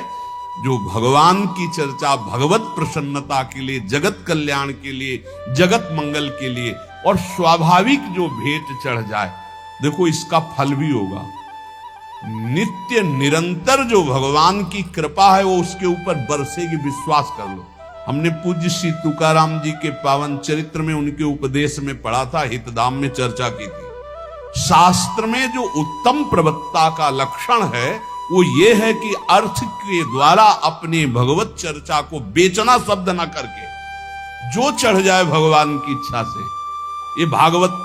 जो भगवान की चर्चा भगवत प्रसन्नता के लिए, जगत कल्याण के लिए, जगत मंगल के लिए और स्वाभाविक जो भेंट चढ़ जाए, देखो इसका फल भी होगा। नित्य निरंतर जो भगवान की कृपा है वो उसके ऊपर बरसेगी, विश्वास कर लो। हमने पूज्य श्री तुकाराम जी के पावन चरित्र में उनके उपदेश में पढ़ा था, हितधाम में चर्चा की थी। शास्त्र में जो उत्तम प्रवक्ता का लक्षण है वो ये है कि अर्थ के द्वारा अपनी भगवत चर्चा को बेचना शब्द ना करके जो चढ़ जाए भगवान की इच्छा से। ये भागवत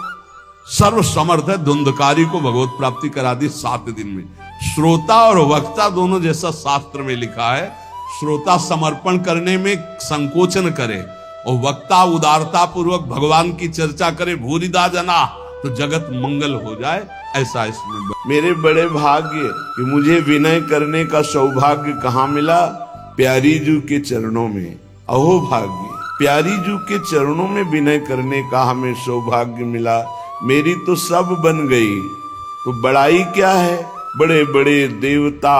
सर्व समर्थ है, धुंधकारी को भगवत प्राप्ति करा दी 7 दिन में। श्रोता और वक्ता दोनों जैसा शास्त्र में लिखा है। श्रोता समर्पण करने में संकोचन करे और वक्ता उदारता पूर्वक भगवान की चर्चा करे, भूरिदा जना, तो जगत मंगल हो जाए, ऐसा इसमें। मेरे बड़े भाग्य कि मुझे विनय करने का सौभाग्य कहाँ मिला? प्यारी जू के चरणों में। अहो भाग्य, प्यारी जू के चरणों में विनय करने का हमें सौभाग्य मिला। मेरी तो सब बन गई, तो बड़ाई क्या है? बड़े बड़े देवता,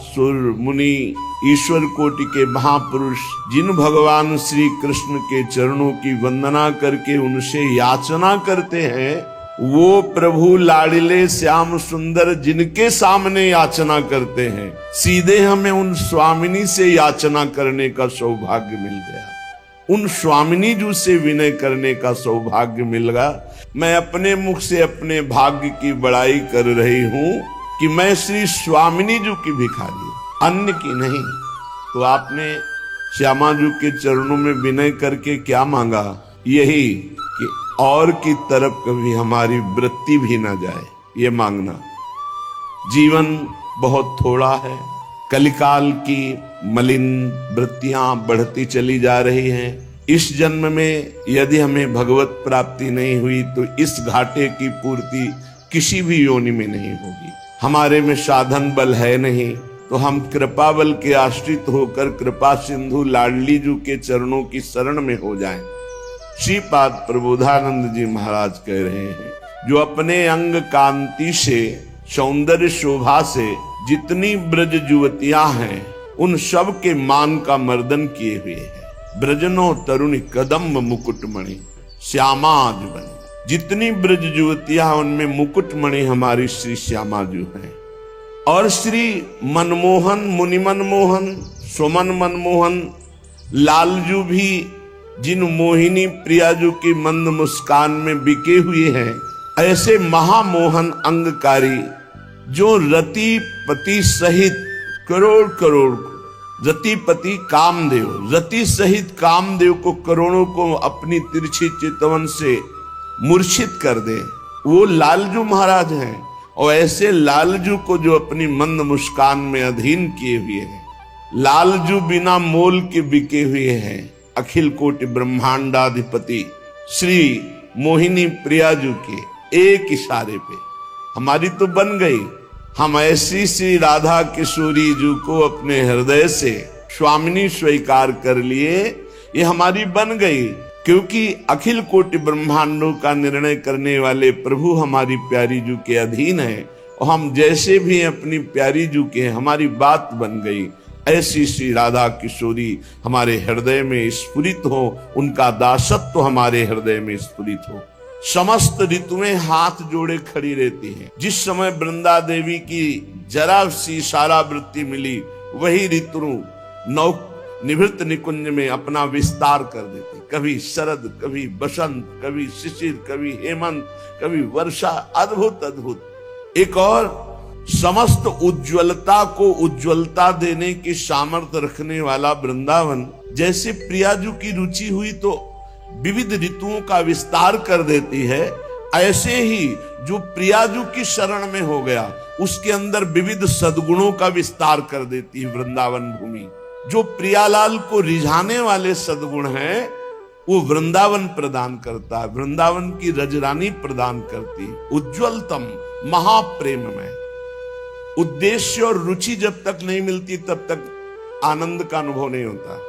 सुर, मुनि, ईश्वर कोटि के महापुरुष जिन भगवान श्री कृष्ण के चरणों की वंदना करके उनसे याचना करते हैं, वो प्रभु लाडिले श्याम सुंदर जिनके सामने याचना करते हैं, सीधे हमें उन स्वामिनी से याचना करने का सौभाग्य मिल गया। उन स्वामिनी जी से विनय करने का सौभाग्य मिल गया। मैं अपने मुख से अपने भाग्य की बड़ाई कर रही हूँ कि मैं श्री स्वामिनी जी की भिखारी हूँ, अन्य की नहीं। तो आपने श्यामा जी के चरणों में विनय करके क्या मांगा? यही कि और की तरफ कभी हमारी वृत्ति भी ना जाए, ये मांगना। जीवन बहुत थोड़ा है, कलिकाल की मलिन वृत्तियां बढ़ती चली जा रही हैं। इस जन्म में यदि हमें भगवत प्राप्ति नहीं हुई तो इस घाटे की पूर्ति किसी भी योनि में नहीं होगी। हमारे में साधन बल है नहीं, तो हम कृपा बल के आश्रित होकर कृपा सिंधु लाडली जू के चरणों की शरण में हो जाएं। श्रीपाद प्रबोधानंद जी महाराज कह रहे हैं, जो अपने अंग कांति से, सौंदर्य शोभा से जितनी ब्रज युवतियां हैं उन सब के मान का मर्दन किए हुए हैं। ब्रजनो तरुणी कदम्ब मुकुटमणि श्यामाज बनी। जितनी ब्रज युवतियां उनमें मुकुटमणि हमारी श्री श्यामाजू हैं। और श्री मनमोहन, मुनि मनमोहन, सुमन मनमोहन लालजू भी जिन मोहिनी प्रियाजू की मंद मुस्कान में बिके हुए हैं, ऐसे महामोहन अंगकारी जो रतिपति सहित करोड़ करोड़, रतिपति कामदेव, रति सहित कामदेव को करोड़ों को अपनी तिरछी चितवन से मूर्छित कर दे, वो लालजू महाराज हैं। और ऐसे लालजू को जो अपनी मंद मुस्कान में अधीन किए हुए हैं, लालजू बिना मोल के बिके हुए हैं, अखिल कोटि ब्रह्मांडाधिपति श्री मोहिनी प्रियाजू के एक इशारे पे हमारी तो बन गई। हम ऐसी श्री राधा किशोरी जू को अपने हृदय से स्वामिनी स्वीकार कर लिए, ये हमारी बन गई, क्योंकि अखिल कोटि ब्रह्मांडों का निर्णय करने वाले प्रभु हमारी प्यारी जू के अधीन है और हम जैसे भी अपनी प्यारी जू के हमारी बात बन गई। ऐसी श्री राधा किशोरी हमारे हृदय में स्फुरित हो, उनका दासत्व हमारे हृदय में स्फुरित हो। समस्त ऋतुएं हाथ जोड़े खड़ी रहती हैं। जिस समय वृंदा देवी की जरा सी इशारा वृत्ति मिली, वही ऋतु नौ निवृत्त निकुंज में अपना विस्तार कर देती। कभी शरद, कभी बसंत, कभी शिशिर, कभी हेमंत, कभी वर्षा। अद्भुत अद्भुत। एक और समस्त उज्ज्वलता को उज्ज्वलता देने की सामर्थ्य रखने वाला वृंदावन, जैसे प्रियाजू की रुचि हुई तो विविध ऋतुओं का विस्तार कर देती है, ऐसे ही जो प्रियाजू की शरण में हो गया उसके अंदर विविध सद्गुणों का विस्तार कर देती है वृंदावन भूमि। जो प्रियालाल को रिझाने वाले सद्गुण हैं वो वृंदावन प्रदान करता है, वृंदावन की रजरानी प्रदान करती। उज्ज्वलतम महाप्रेम में उद्देश्य और रुचि जब तक नहीं मिलती तब तक आनंद का अनुभव नहीं होता।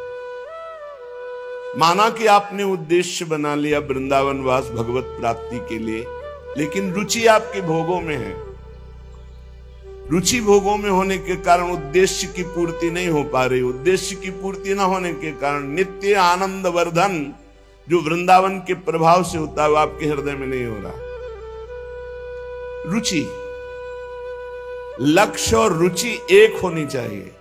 माना कि आपने उद्देश्य बना लिया वृंदावन वास भगवत प्राप्ति के लिए, लेकिन रुचि आपके भोगों में है। रुचि भोगों में होने के कारण उद्देश्य की पूर्ति नहीं हो पा रही। उद्देश्य की पूर्ति न होने के कारण नित्य आनंद वर्धन जो वृंदावन के प्रभाव से होता है वो आपके हृदय में नहीं हो रहा। रुचि, लक्ष्य और रुचि एक होनी चाहिए।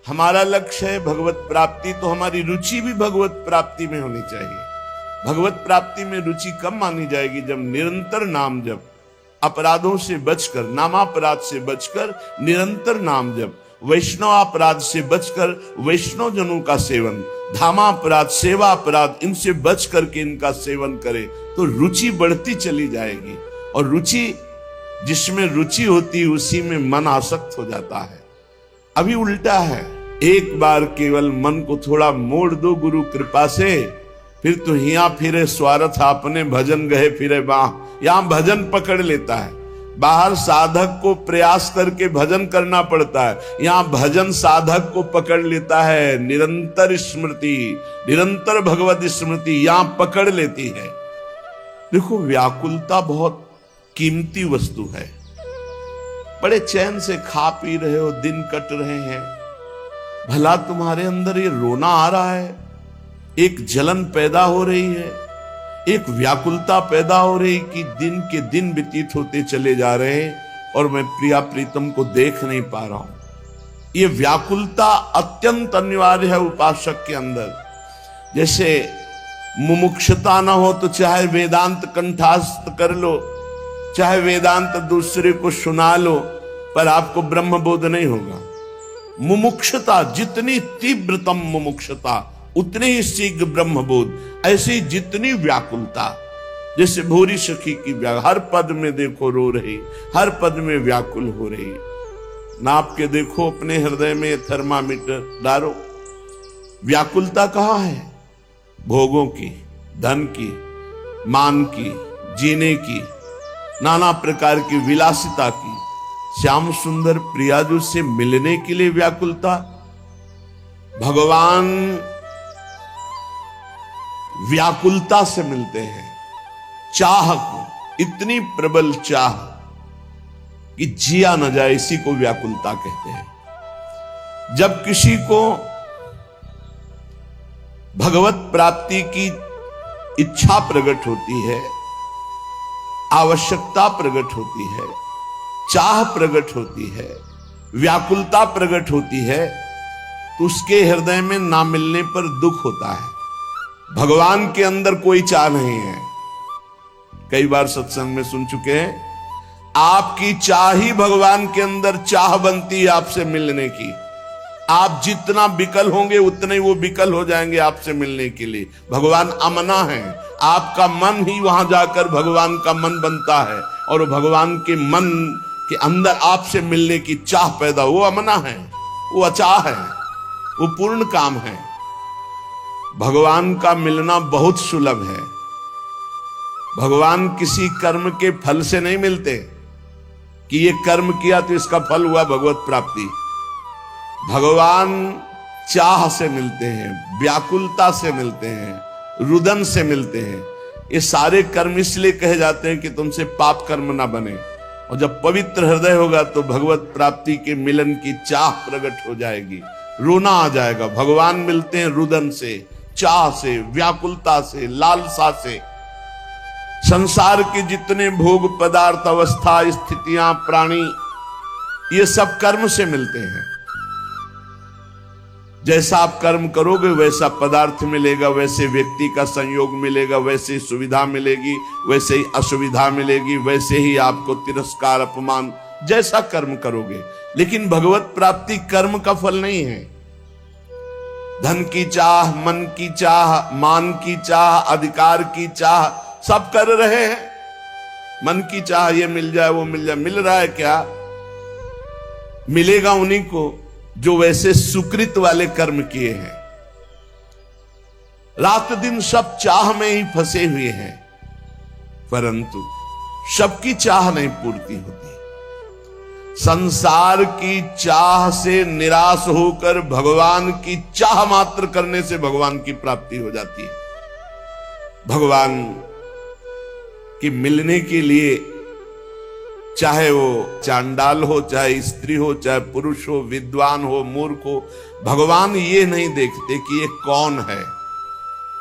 हमारा लक्ष्य है भगवत प्राप्ति, तो हमारी रुचि भी भगवत प्राप्ति में होनी चाहिए। भगवत प्राप्ति में रुचि कब मानी जाएगी? जब निरंतर नाम जप, अपराधों से बचकर, नामापराध से बचकर निरंतर नाम जप, वैष्णव अपराध से बचकर वैष्णव जनों का सेवन, धामापराध, सेवा अपराध, इनसे बच करके इनका सेवन करे तो रुचि बढ़ती चली जाएगी। और रुचि, जिसमें रुचि होती है उसी में मन आसक्त हो जाता है। अभी उल्टा है, एक बार केवल मन को थोड़ा मोड़ दो गुरु कृपा से, फिर तो हिया फिरे स्वार्थ आपने भजन गए फिरे बाह। यहां भजन पकड़ लेता है। बाहर साधक को प्रयास करके भजन करना पड़ता है, यहां भजन साधक को पकड़ लेता है। निरंतर स्मृति, निरंतर भगवत स्मृति यहां पकड़ लेती है। देखो, व्याकुलता बहुत कीमती वस्तु है। बड़े चैन से खा पी रहे हो, दिन कट रहे हैं, भला तुम्हारे अंदर ये रोना आ रहा है, एक जलन पैदा हो रही है, एक व्याकुलता पैदा हो रही कि दिन के दिन व्यतीत होते चले जा रहे हैं और मैं प्रिया प्रीतम को देख नहीं पा रहा हूं। ये व्याकुलता अत्यंत अनिवार्य है उपासक के अंदर। जैसे मुमुक्षुता ना हो तो चाहे वेदांत कंठस्थ कर लो, चाहे वेदांत दूसरे को सुना लो, पर आपको ब्रह्म बोध नहीं होगा। मुमुक्षुता, जितनी तीव्रतम मुमुक्षुता उतनी ही शीघ्र ब्रह्म बोध। ऐसी जितनी व्याकुलता, जैसे भूरी सखी की हर पद में देखो रो रही, हर पद में व्याकुल हो रही। नाप के देखो अपने हृदय में थर्मामीटर डालो, व्याकुलता कहाँ है? भोगों की, धन की, मान की, जीने की, नाना प्रकार की विलासिता की, श्याम सुंदर प्रियाजू से मिलने के लिए व्याकुलता। भगवान व्याकुलता से मिलते हैं, चाह को, इतनी प्रबल चाह कि जिया न जाए, इसी को व्याकुलता कहते हैं। जब किसी को भगवत प्राप्ति की इच्छा प्रकट होती है, आवश्यकता प्रकट होती है, चाह प्रकट होती है, व्याकुलता प्रकट होती है, तो उसके हृदय में ना मिलने पर दुख होता है। भगवान के अंदर कोई चाह नहीं है। कई बार सत्संग में सुन चुके हैं, आपकी चाह ही भगवान के अंदर चाह बनती है आपसे मिलने की। आप जितना विकल होंगे उतने ही वो विकल हो जाएंगे आपसे मिलने के लिए। भगवान अमना है, आपका मन ही वहां जाकर भगवान का मन बनता है और भगवान के मन के अंदर आपसे मिलने की चाह पैदा, वो अमना है, वो अचाह है, वो पूर्ण काम है। भगवान का मिलना बहुत सुलभ है। भगवान किसी कर्म के फल से नहीं मिलते कि ये कर्म किया तो इसका फल हुआ भगवत प्राप्ति। भगवान चाह से मिलते हैं, व्याकुलता से मिलते हैं, रुदन से मिलते हैं। ये सारे कर्म इसलिए कहे जाते हैं कि तुमसे पाप कर्म ना बने, और जब पवित्र हृदय होगा तो भगवत प्राप्ति के मिलन की चाह प्रकट हो जाएगी, रोना आ जाएगा। भगवान मिलते हैं रुदन से, चाह से, व्याकुलता से, लालसा से। संसार के जितने भोग पदार्थ, अवस्था, स्थितियां, प्राणी, ये सब कर्म से मिलते हैं। जैसा आप कर्म करोगे वैसा पदार्थ मिलेगा, वैसे व्यक्ति का संयोग मिलेगा, वैसे ही सुविधा मिलेगी, वैसे ही असुविधा मिलेगी, वैसे ही आपको तिरस्कार, अपमान, जैसा कर्म करोगे। लेकिन भगवत प्राप्ति कर्म का फल नहीं है। धन की चाह, मन की चाह, मान की चाह, अधिकार की चाह, सब कर रहे हैं। मन की चाह ये मिल जाए, वो मिल जाए। मिल रहा है क्या? मिलेगा उन्हीं को जो वैसे सुकृत वाले कर्म किए हैं। रात दिन सब चाह में ही फंसे हुए हैं, परंतु सबकी चाह नहीं पूर्ति होती। संसार की चाह से निराश होकर भगवान की चाह मात्र करने से भगवान की प्राप्ति हो जाती है। भगवान की मिलने के लिए, चाहे वो चांडाल हो, चाहे स्त्री हो, चाहे पुरुष हो, विद्वान हो, मूर्ख हो, भगवान ये नहीं देखते कि ये कौन है।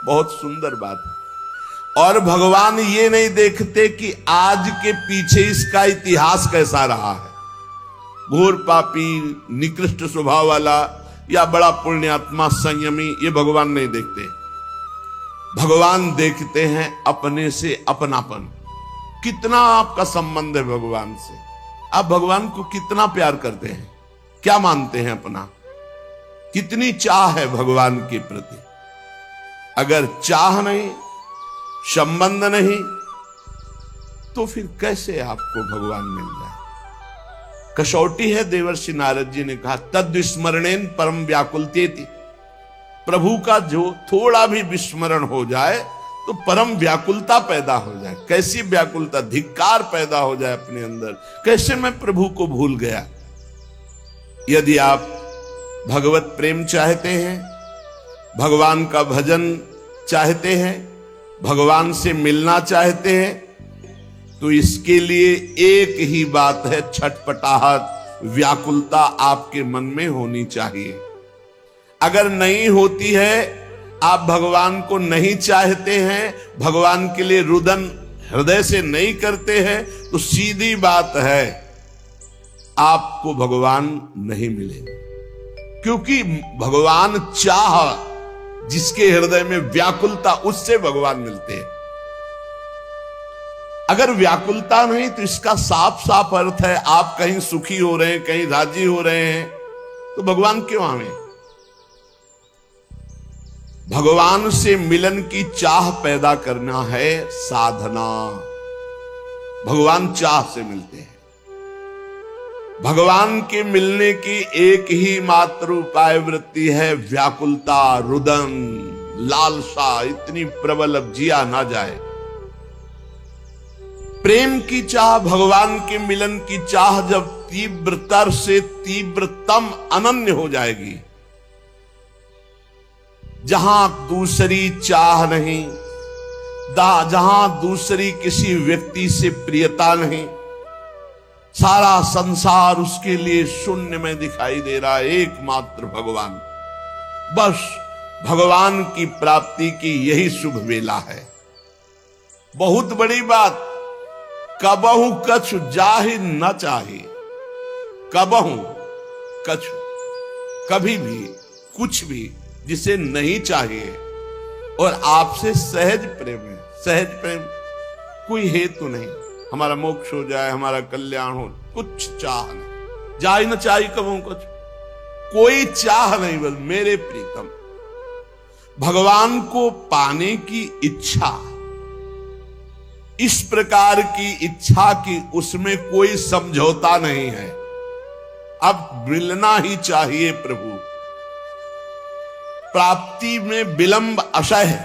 बहुत सुंदर बात है। और भगवान ये नहीं देखते कि आज के पीछे इसका इतिहास कैसा रहा है। घोर पापी, निकृष्ट स्वभाव वाला या बड़ा पुण्यात्मा, संयमी, ये भगवान नहीं देखते। भगवान देखते हैं अपने से अपनापन। कितना आपका संबंध है भगवान से, आप भगवान को कितना प्यार करते हैं, क्या मानते हैं अपना, कितनी चाह है भगवान के प्रति। अगर चाह नहीं, संबंध नहीं, तो फिर कैसे आपको भगवान मिल जाए। कसौटी है। देवर्षि नारद जी ने कहा, तद विस्मरणेन परम व्याकुलतेति। प्रभु का जो थोड़ा भी विस्मरण हो जाए तो परम व्याकुलता पैदा हो जाए। कैसी व्याकुलता? धिक्कार पैदा हो जाए अपने अंदर, कैसे मैं प्रभु को भूल गया। यदि आप भगवत प्रेम चाहते हैं, भगवान का भजन चाहते हैं, भगवान से मिलना चाहते हैं, तो इसके लिए एक ही बात है, छटपटाहट, व्याकुलता आपके मन में होनी चाहिए। अगर नहीं होती है, आप भगवान को नहीं चाहते हैं, भगवान के लिए रुदन हृदय से नहीं करते हैं, तो सीधी बात है, आपको भगवान नहीं मिलेंगे। क्योंकि भगवान चाह, जिसके हृदय में व्याकुलता, उससे भगवान मिलते हैं। अगर व्याकुलता नहीं तो इसका साफ साफ अर्थ है, आप कहीं सुखी हो रहे हैं, कहीं राजी हो रहे हैं, तो भगवान क्यों आवे। भगवान से मिलन की चाह पैदा करना है साधना। भगवान चाह से मिलते हैं। भगवान के मिलने की एक ही मात्र उपाय वृत्ति है, व्याकुलता, रुदन, लालसा इतनी प्रबल अब जिया ना जाए। प्रेम की चाह, भगवान के मिलन की चाह जब तीव्रतर से तीव्रतम अनन्य हो जाएगी, जहां दूसरी चाह नहीं, जहां दूसरी किसी व्यक्ति से प्रियता नहीं, सारा संसार उसके लिए शून्य में दिखाई दे रहा है, एकमात्र भगवान। बस भगवान की प्राप्ति की यही शुभ वेला है। बहुत बड़ी बात, कबहु कछु जाहि न चाहे। कबहु कछु, कभी भी कुछ भी जिसे नहीं चाहिए, और आपसे सहज प्रेम है। सहज प्रेम, कोई हेतु नहीं, हमारा मोक्ष हो जाए, हमारा कल्याण हो, कुछ चाह नहीं, जाए न चाहिए कबहु कुछ, कोई चाह नहीं, बस मेरे प्रीतम। भगवान को पाने की इच्छा, इस प्रकार की इच्छा की उसमें कोई समझौता नहीं है। अब मिलना ही चाहिए प्रभु। प्राप्ति में विलंब असह्य,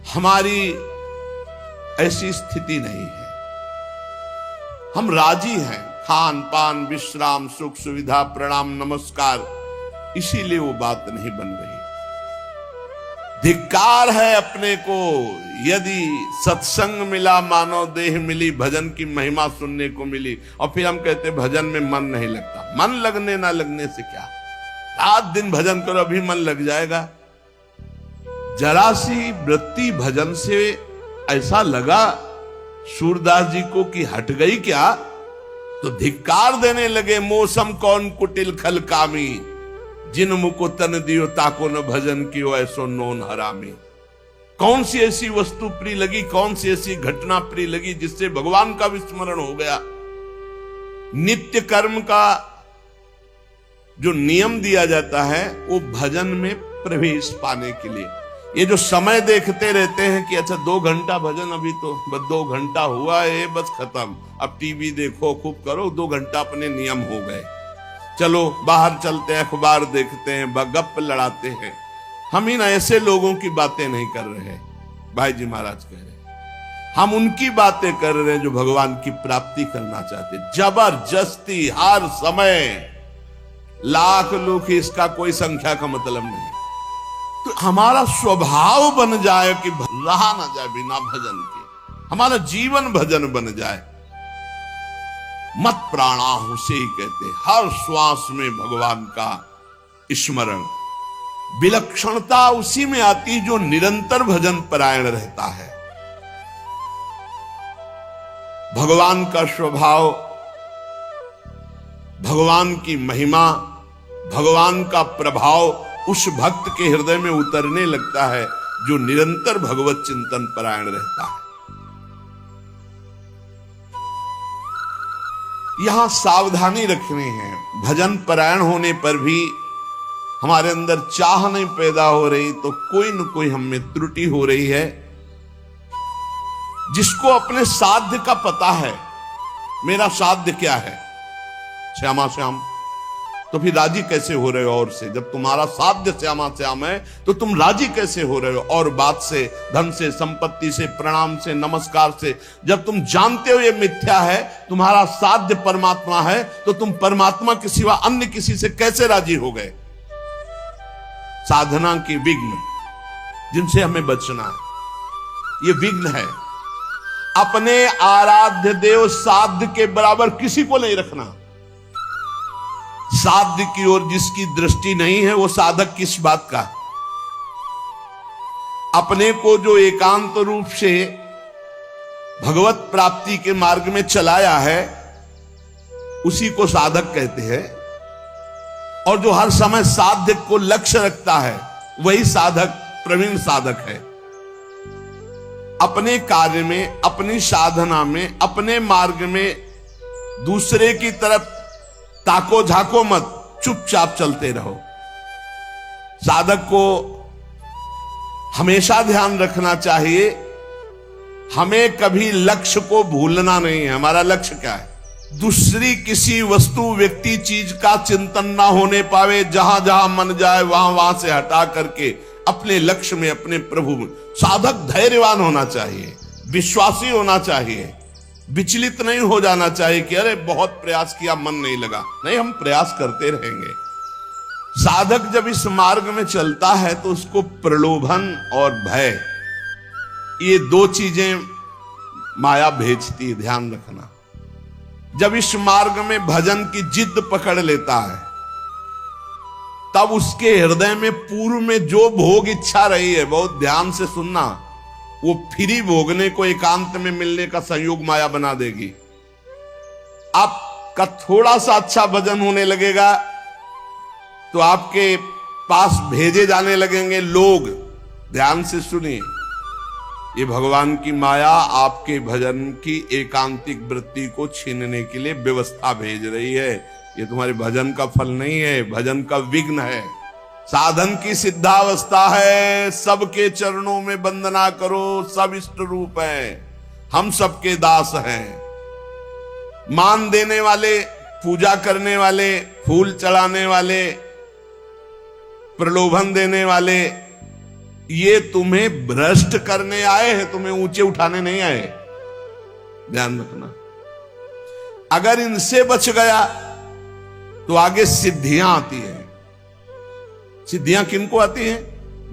हमारी ऐसी स्थिति नहीं है। हम राजी हैं, खान पान विश्राम सुख सुविधा प्रणाम नमस्कार, इसीलिए वो बात नहीं बन रही। धिक्कार है अपने को, यदि सत्संग मिला मानो देह मिली, भजन की महिमा सुनने को मिली, और फिर हम कहते भजन में मन नहीं लगता। मन लगने ना लगने से क्या, रात दिन भजन करो अभी मन लग जाएगा। जरा सी वृत्ति भजन से ऐसा लगा सूरदास जी को कि हट गई क्या, तो धिक्कार देने लगे। मौसम कौन कुटिल खल कामी, जिन मुको तन दियो ताको न भजन कियो ऐसो नोन हरामी। कौन सी ऐसी वस्तु प्रिय लगी, कौन सी ऐसी घटना प्रिय लगी जिससे भगवान का विस्मरण हो गया। नित्य कर्म का जो नियम दिया जाता है वो भजन में प्रवेश पाने के लिए। ये जो समय देखते रहते हैं कि अच्छा 2 घंटा भजन, अभी तो बस 2 घंटा हुआ है बस खत्म, अब टीवी देखो खूब करो, 2 घंटा अपने नियम हो गए, चलो बाहर चलते हैं अखबार देखते हैं, गप लड़ाते हैं। हम इन ऐसे लोगों की बातें नहीं कर रहे, भाई जी महाराज कह रहे, हम उनकी बातें कर रहे हैं जो भगवान की प्राप्ति करना चाहते। जबरदस्ती हर समय लाख लोग, इसका कोई संख्या का मतलब नहीं। तो हमारा स्वभाव बन जाए कि रहा ना जाए बिना भजन के, हमारा जीवन भजन बन जाए। मत प्राणाहु से ही कहते, हर श्वास में भगवान का स्मरण। विलक्षणता उसी में आती जो निरंतर भजन परायण रहता है। भगवान का स्वभाव, भगवान की महिमा, भगवान का प्रभाव उस भक्त के हृदय में उतरने लगता है जो निरंतर भगवत चिंतन परायण रहता है। यहां सावधानी रखनी है। भजन परायण होने पर भी हमारे अंदर चाह नहीं पैदा हो रही तो कोई न कोई हम में त्रुटि हो रही है। जिसको अपने साध्य का पता है, मेरा साध्य क्या है, श्यामा श्याम, तो फिर राजी कैसे हो रहे हो और से? जब तुम्हारा साध्य श्यामा श्याम है तो तुम राजी कैसे हो रहे हो और बात से, धन से, संपत्ति से, प्रणाम से, नमस्कार से? जब तुम जानते हो ये मिथ्या है, तुम्हारा साध्य परमात्मा है, तो तुम परमात्मा के सिवा अन्य किसी से कैसे राजी हो गए? साधना की विघ्न जिनसे हमें बचना है, ये विघ्न है। अपने आराध्य देव साध्य के बराबर किसी को नहीं रखना। साध्य की ओर जिसकी दृष्टि नहीं है वो साधक किस बात का? अपने को जो एकांत रूप से भगवत प्राप्ति के मार्ग में चलाया है उसी को साधक कहते हैं, और जो हर समय साध्य को लक्ष्य रखता है वही साधक, प्रवीण साधक है। अपने कार्य में, अपनी साधना में, अपने मार्ग में दूसरे की तरफ ताको झाको मत, चुपचाप चलते रहो। साधक को हमेशा ध्यान रखना चाहिए, हमें कभी लक्ष्य को भूलना नहीं है। हमारा लक्ष्य क्या है? दूसरी किसी वस्तु, व्यक्ति, चीज का चिंतन ना होने पावे। जहां जहां मन जाए वहां वहां से हटा करके अपने लक्ष्य में, अपने प्रभु में। साधक धैर्यवान होना चाहिए, विश्वासी होना चाहिए, विचलित नहीं हो जाना चाहिए कि अरे बहुत प्रयास किया मन नहीं लगा। नहीं, हम प्रयास करते रहेंगे। साधक जब इस मार्ग में चलता है तो उसको प्रलोभन और भय, ये 2 चीजें माया भेजती है, ध्यान रखना। जब इस मार्ग में भजन की जिद पकड़ लेता है तब उसके हृदय में पूर्व में जो भोग इच्छा रही है, बहुत ध्यान से सुनना, वो फ्री भोगने को एकांत में मिलने का संयोग माया बना देगी। आपका थोड़ा सा अच्छा भजन होने लगेगा तो आपके पास भेजे जाने लगेंगे लोग। ध्यान से सुनिए, ये भगवान की माया आपके भजन की एकांतिक वृत्ति को छीनने के लिए व्यवस्था भेज रही है। ये तुम्हारे भजन का फल नहीं है, भजन का विघ्न है। साधन की सिद्धावस्था है, सबके चरणों में वंदना करो, सब इष्ट रूप है, हम सबके दास हैं। मान देने वाले, पूजा करने वाले, फूल चढ़ाने वाले, प्रलोभन देने वाले, ये तुम्हें भ्रष्ट करने आए हैं, तुम्हें ऊंचे उठाने नहीं आए। ध्यान रखना, अगर इनसे बच गया तो आगे सिद्धियां आती हैं। सिद्धियां किनको आती हैं?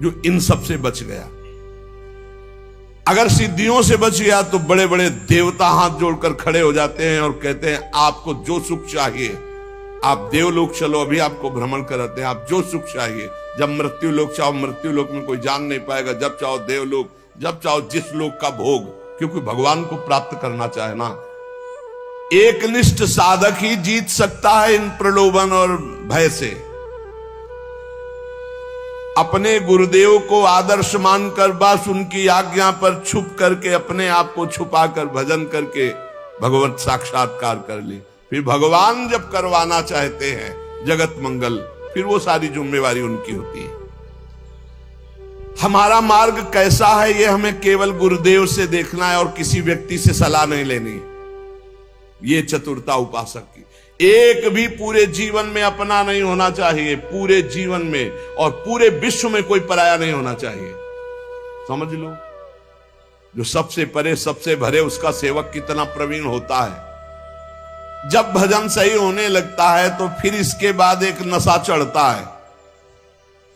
जो इन सब से बच गया। अगर सिद्धियों से बच गया तो बड़े बड़े देवता हाथ जोड़कर खड़े हो जाते हैं और कहते हैं आपको जो सुख चाहिए, आप देवलोक चलो, अभी आपको भ्रमण कराते हैं, आप जो सुख चाहिए। जब मृत्यु लोक चाहो, मृत्यु लोक में कोई जान नहीं पाएगा, जब चाहो देवलोक, जब चाहो जिस लोक का भोग, क्योंकि भगवान को प्राप्त करना चाहे ना। एकनिष्ठ साधक ही जीत सकता है इन प्रलोभन और भय से। अपने गुरुदेव को आदर्श मानकर बस उनकी आज्ञा पर छुप करके, अपने आप को छुपाकर भजन करके भगवत साक्षात्कार कर ले। फिर भगवान जब करवाना चाहते हैं जगत मंगल, फिर वो सारी जिम्मेवारी उनकी होती है। हमारा मार्ग कैसा है ये हमें केवल गुरुदेव से देखना है और किसी व्यक्ति से सलाह नहीं लेनी। ये चतुरता उपासक की। एक भी पूरे जीवन में अपना नहीं होना चाहिए, पूरे जीवन में और पूरे विश्व में कोई पराया नहीं होना चाहिए। समझ लो, जो सबसे परे सबसे भरे उसका सेवक कितना प्रवीण होता है। जब भजन सही होने लगता है तो फिर इसके बाद एक नशा चढ़ता है,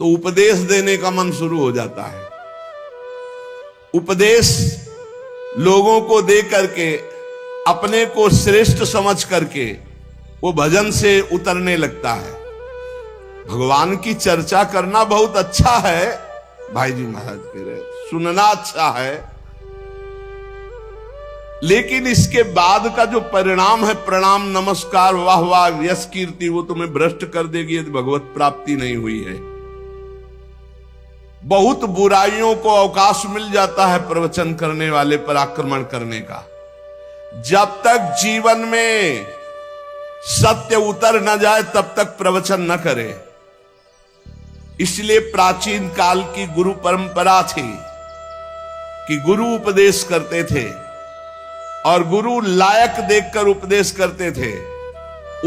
तो उपदेश देने का मन शुरू हो जाता है। उपदेश लोगों को दे करके, अपने को श्रेष्ठ समझ करके वो भजन से उतरने लगता है। भगवान की चर्चा करना बहुत अच्छा है, भाई जी महाराज कह रहे, सुनना अच्छा है, लेकिन इसके बाद का जो परिणाम है, प्रणाम नमस्कार वाह वाह यश कीर्ति, वो तुम्हें भ्रष्ट कर देगी यदि भगवत प्राप्ति नहीं हुई है। बहुत बुराइयों को अवकाश मिल जाता है प्रवचन करने वाले पर आक्रमण करने का। जब तक जीवन में सत्य उतर न जाए तब तक प्रवचन न करे। इसलिए प्राचीन काल की गुरु परंपरा थी कि गुरु उपदेश करते थे और गुरु लायक देखकर उपदेश करते थे।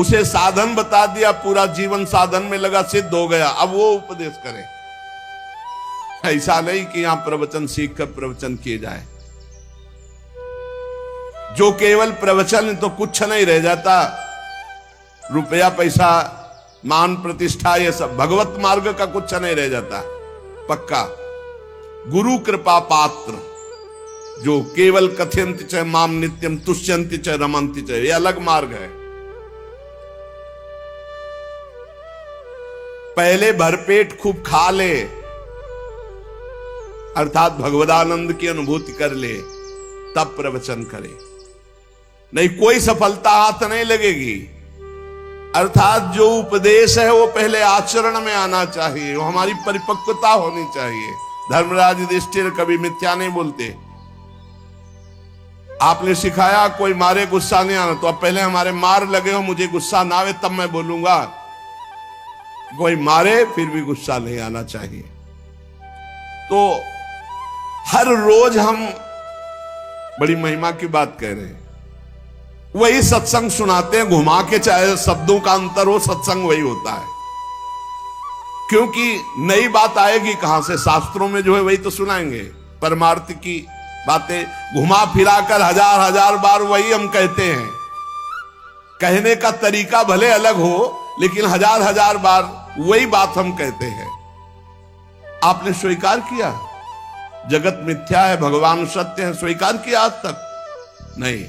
उसे साधन बता दिया, पूरा जीवन साधन में लगा, सिद्ध हो गया, अब वो उपदेश करे। ऐसा नहीं कि यहां प्रवचन सीख कर प्रवचन किए जाए। जो केवल प्रवचन तो कुछ नहीं रह जाता, रुपया पैसा मान प्रतिष्ठा ये सब, भगवत मार्ग का कुछ नहीं रह जाता पक्का। गुरु कृपा पात्र जो केवल कथयंति च माम नित्यम तुष्यंति च रमंति च, ये अलग मार्ग है। पहले भरपेट खूब खा ले, अर्थात भगवदानंद की अनुभूति कर ले, तब प्रवचन करे, नहीं कोई सफलता हाथ नहीं लगेगी। अर्थात जो उपदेश है वो पहले आचरण में आना चाहिए, वो हमारी परिपक्वता होनी चाहिए। धर्मराज युधिष्ठिर कभी मिथ्या नहीं बोलते। आपने सिखाया कोई मारे गुस्सा नहीं आना, तो अब पहले हमारे मार लगे हो, मुझे गुस्सा ना आवे तब मैं बोलूंगा। कोई मारे फिर भी गुस्सा नहीं आना चाहिए। तो हर रोज हम बड़ी महिमा की बात कह रहे हैं, वही सत्संग सुनाते हैं, घुमा के, चाहे शब्दों का अंतर हो, सत्संग वही होता है। क्योंकि नई बात आएगी कहां से? शास्त्रों में जो है वही तो सुनाएंगे, परमार्थ की बातें घुमा फिरा कर हजार हजार बार वही हम कहते हैं। कहने का तरीका भले अलग हो, लेकिन हजार हजार बार वही बात हम कहते हैं। आपने स्वीकार किया जगत मिथ्या है, भगवान सत्य है, स्वीकार किया आज तक? नहीं।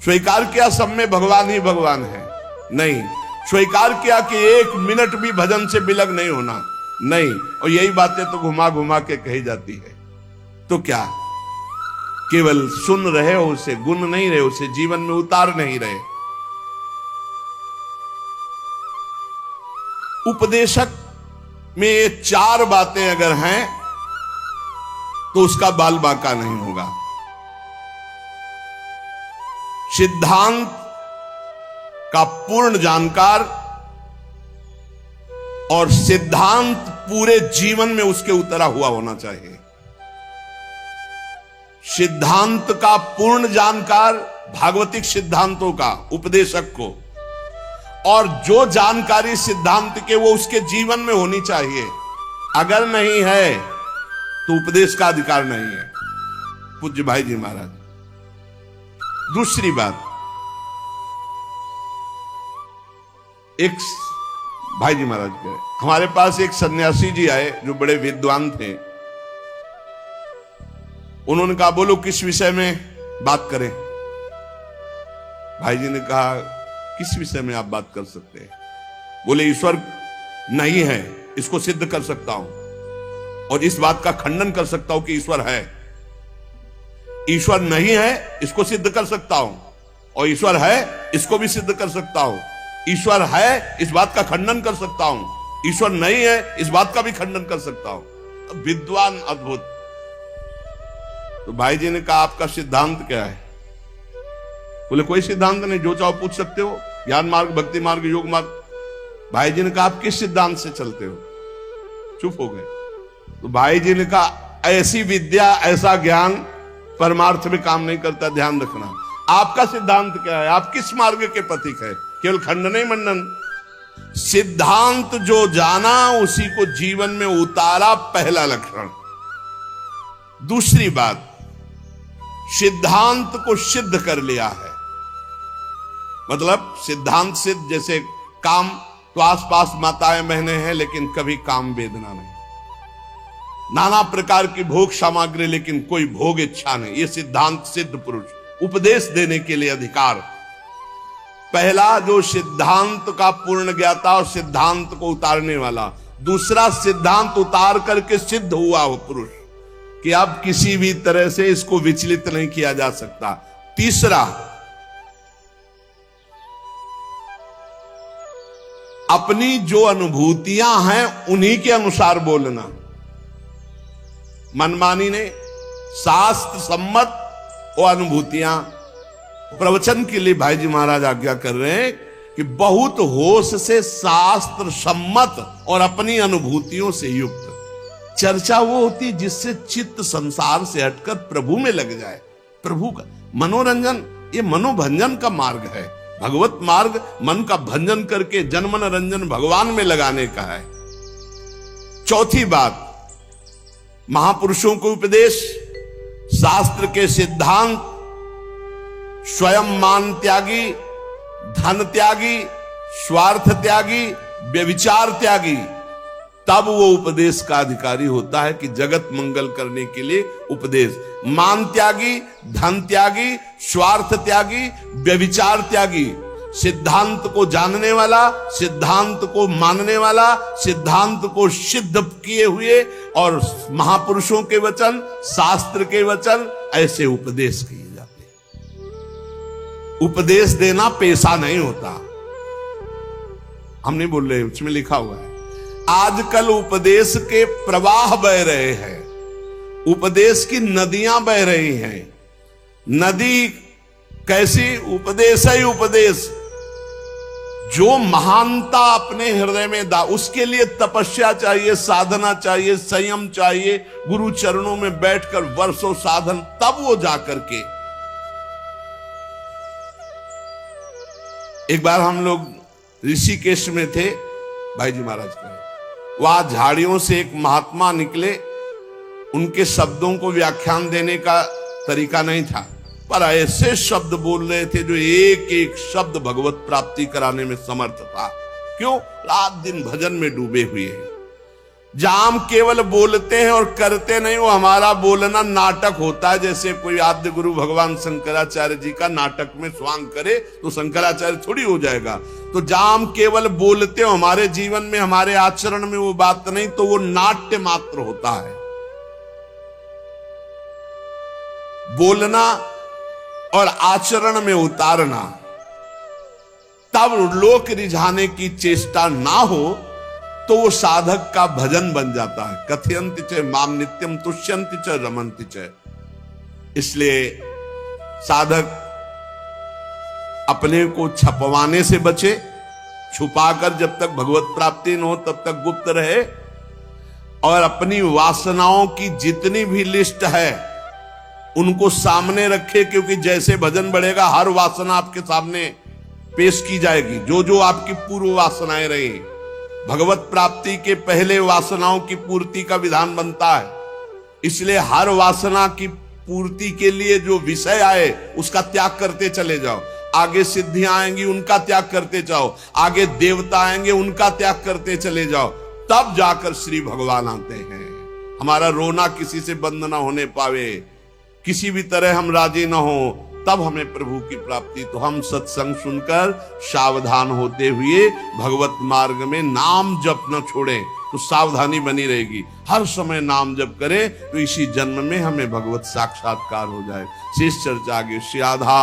स्वीकार किया सब में भगवान ही भगवान है? नहीं। स्वीकार किया कि एक मिनट भी भजन से बिलग नहीं होना? नहीं। और यही बातें तो घुमा घुमा के कही जाती है। तो क्या केवल सुन रहे हो, उसे गुण नहीं रहे, उसे जीवन में उतार नहीं रहे? उपदेशक में ये चार बातें अगर हैं तो उसका बाल बांका नहीं होगा। सिद्धांत का पूर्ण जानकार और सिद्धांत पूरे जीवन में उसके उतरा हुआ होना चाहिए। सिद्धांत का पूर्ण जानकार भागवतिक सिद्धांतों का उपदेशक को, और जो जानकारी सिद्धांत के वो उसके जीवन में होनी चाहिए। अगर नहीं है तो उपदेश का अधिकार नहीं है। पूज्य भाई जी महाराज। दूसरी बात, एक भाई जी महाराज कहे, हमारे पास एक सन्यासी जी आए जो बड़े विद्वान थे। उन्होंने कहा बोलो किस विषय में बात करें। भाई जी ने कहा किस विषय में आप बात कर सकते हैं। बोले ईश्वर नहीं है, इसको सिद्ध कर सकता हूं और इस बात का खंडन कर सकता हूं कि ईश्वर है। ईश्वर नहीं है इसको सिद्ध कर सकता हूं और ईश्वर है इसको भी सिद्ध कर सकता हूं। ईश्वर है इस बात का खंडन कर सकता हूं, ईश्वर नहीं है इस बात का भी खंडन कर सकता हूं। विद्वान अद्भुत। तो भाई जी ने कहा आपका सिद्धांत क्या है। बोले कोई सिद्धांत नहीं, जो चाहो पूछ सकते हो, ज्ञान मार्ग, भक्ति मार्ग, योग मार्ग। भाई जी ने कहा आप किस सिद्धांत से चलते हो। चुप हो गए। तो भाई जी ने कहा ऐसी विद्या ऐसा ज्ञान परमार्थ में काम नहीं करता, ध्यान रखना। आपका सिद्धांत क्या है, आप किस मार्ग के पथिक है। केवल खंडन ही मंडन। सिद्धांत जो जाना उसी को जीवन में उतारा, पहला लक्षण। दूसरी बात, सिद्धांत को सिद्ध कर लिया है। मतलब सिद्धांत सिद्ध, जैसे काम तो आसपास माताएं बहनें हैं लेकिन कभी काम वेदना नहीं, नाना प्रकार की भोग सामग्री लेकिन कोई भोग इच्छा नहीं। ये सिद्धांत सिद्ध पुरुष, उपदेश देने के लिए अधिकार। पहला जो सिद्धांत का पूर्ण ज्ञाता और सिद्धांत को उतारने वाला। दूसरा सिद्धांत उतार करके सिद्ध हुआ वो पुरुष कि अब किसी भी तरह से इसको विचलित नहीं किया जा सकता। तीसरा, अपनी जो अनुभूतियां हैं उन्हीं के अनुसार बोलना। मनमानी ने शास्त्र सम्मत वो अनुभूतियां। प्रवचन के लिए भाई जी महाराज आज्ञा कर रहे हैं कि बहुत होश से शास्त्र सम्मत और अपनी अनुभूतियों से युक्त चर्चा वो होती जिससे चित्त संसार से हटकर प्रभु में लग जाए। प्रभु का मनोरंजन, ये मनोभंजन का मार्ग है। भगवत मार्ग मन का भंजन करके जनमन रंजन भगवान में लगाने का है। चौथी बात, महापुरुषों को उपदेश, शास्त्र के सिद्धांत, स्वयं मान त्यागी, धन त्यागी, स्वार्थ त्यागी, व्यभिचार त्यागी, तब वो उपदेश का अधिकारी होता है कि जगत मंगल करने के लिए उपदेश। मान त्यागी, धन त्यागी, स्वार्थ त्यागी, व्यभिचार त्यागी, सिद्धांत को जानने वाला, सिद्धांत को मानने वाला, सिद्धांत को सिद्ध किए हुए और महापुरुषों के वचन, शास्त्र के वचन, ऐसे उपदेश किए जाते। उपदेश देना पेशा नहीं होता। हम नहीं बोल रहे, उसमें लिखा हुआ है। आजकल उपदेश के प्रवाह बह रहे हैं, उपदेश की नदियां बह रही हैं। नदी कैसी? उपदेश ही उपदेश। जो महानता अपने हृदय में उसके लिए तपस्या चाहिए, साधना चाहिए, संयम चाहिए, गुरु चरणों में बैठकर वर्षों साधन, तब वो जाकर के। एक बार हम लोग ऋषिकेश में थे, भाई जी महाराज का, वहां झाड़ियों से एक महात्मा निकले। उनके शब्दों को व्याख्यान देने का तरीका नहीं था, पर ऐसे शब्द बोल रहे थे जो एक एक शब्द भगवत प्राप्ति कराने में समर्थ था। क्यों? रात दिन भजन में डूबे हुए हैं। जहां हम केवल बोलते हैं और करते नहीं, वो हमारा बोलना नाटक होता है। जैसे कोई आद्य गुरु भगवान शंकराचार्य जी का नाटक में स्वांग करे तो शंकराचार्य थोड़ी हो जाएगा। तो जहां हम केवल बोलते हो, हमारे जीवन में, हमारे आचरण में वो बात नहीं, तो वो नाट्य मात्र होता है। बोलना और आचरण में उतारना, तब लोक रिझाने की चेष्टा ना हो तो वो साधक का भजन बन जाता है। कथयन्ति च माम नित्यम तुष्यन्ति च रमन्ति च। इसलिए साधक अपने को छपवाने से बचे, छुपाकर जब तक भगवत प्राप्ति न हो तब तक गुप्त रहे, और अपनी वासनाओं की जितनी भी लिस्ट है उनको सामने रखे, क्योंकि जैसे भजन बढ़ेगा हर वासना आपके सामने पेश की जाएगी। जो जो आपकी पूर्व वासनाएं रही, भगवत प्राप्ति के पहले वासनाओं की पूर्ति का विधान बनता है। इसलिए हर वासना की पूर्ति के लिए जो विषय आए उसका त्याग करते चले जाओ। आगे सिद्धियां आएंगी, उनका त्याग करते जाओ। आगे देवता आएंगे, उनका त्याग करते चले जाओ। तब जाकर श्री भगवान आते हैं। हमारा रोना किसी से बंद ना होने पावे, किसी भी तरह हम राजी ना हो, तब हमें प्रभु की प्राप्ति। तो हम सत्संग सुनकर सावधान होते हुए भगवत मार्ग में नाम जप न छोड़ें, तो सावधानी बनी रहेगी। हर समय नाम जप करें तो इसी जन्म में हमें भगवत साक्षात्कार हो जाए। शेष चर्चा आगे श्री आधार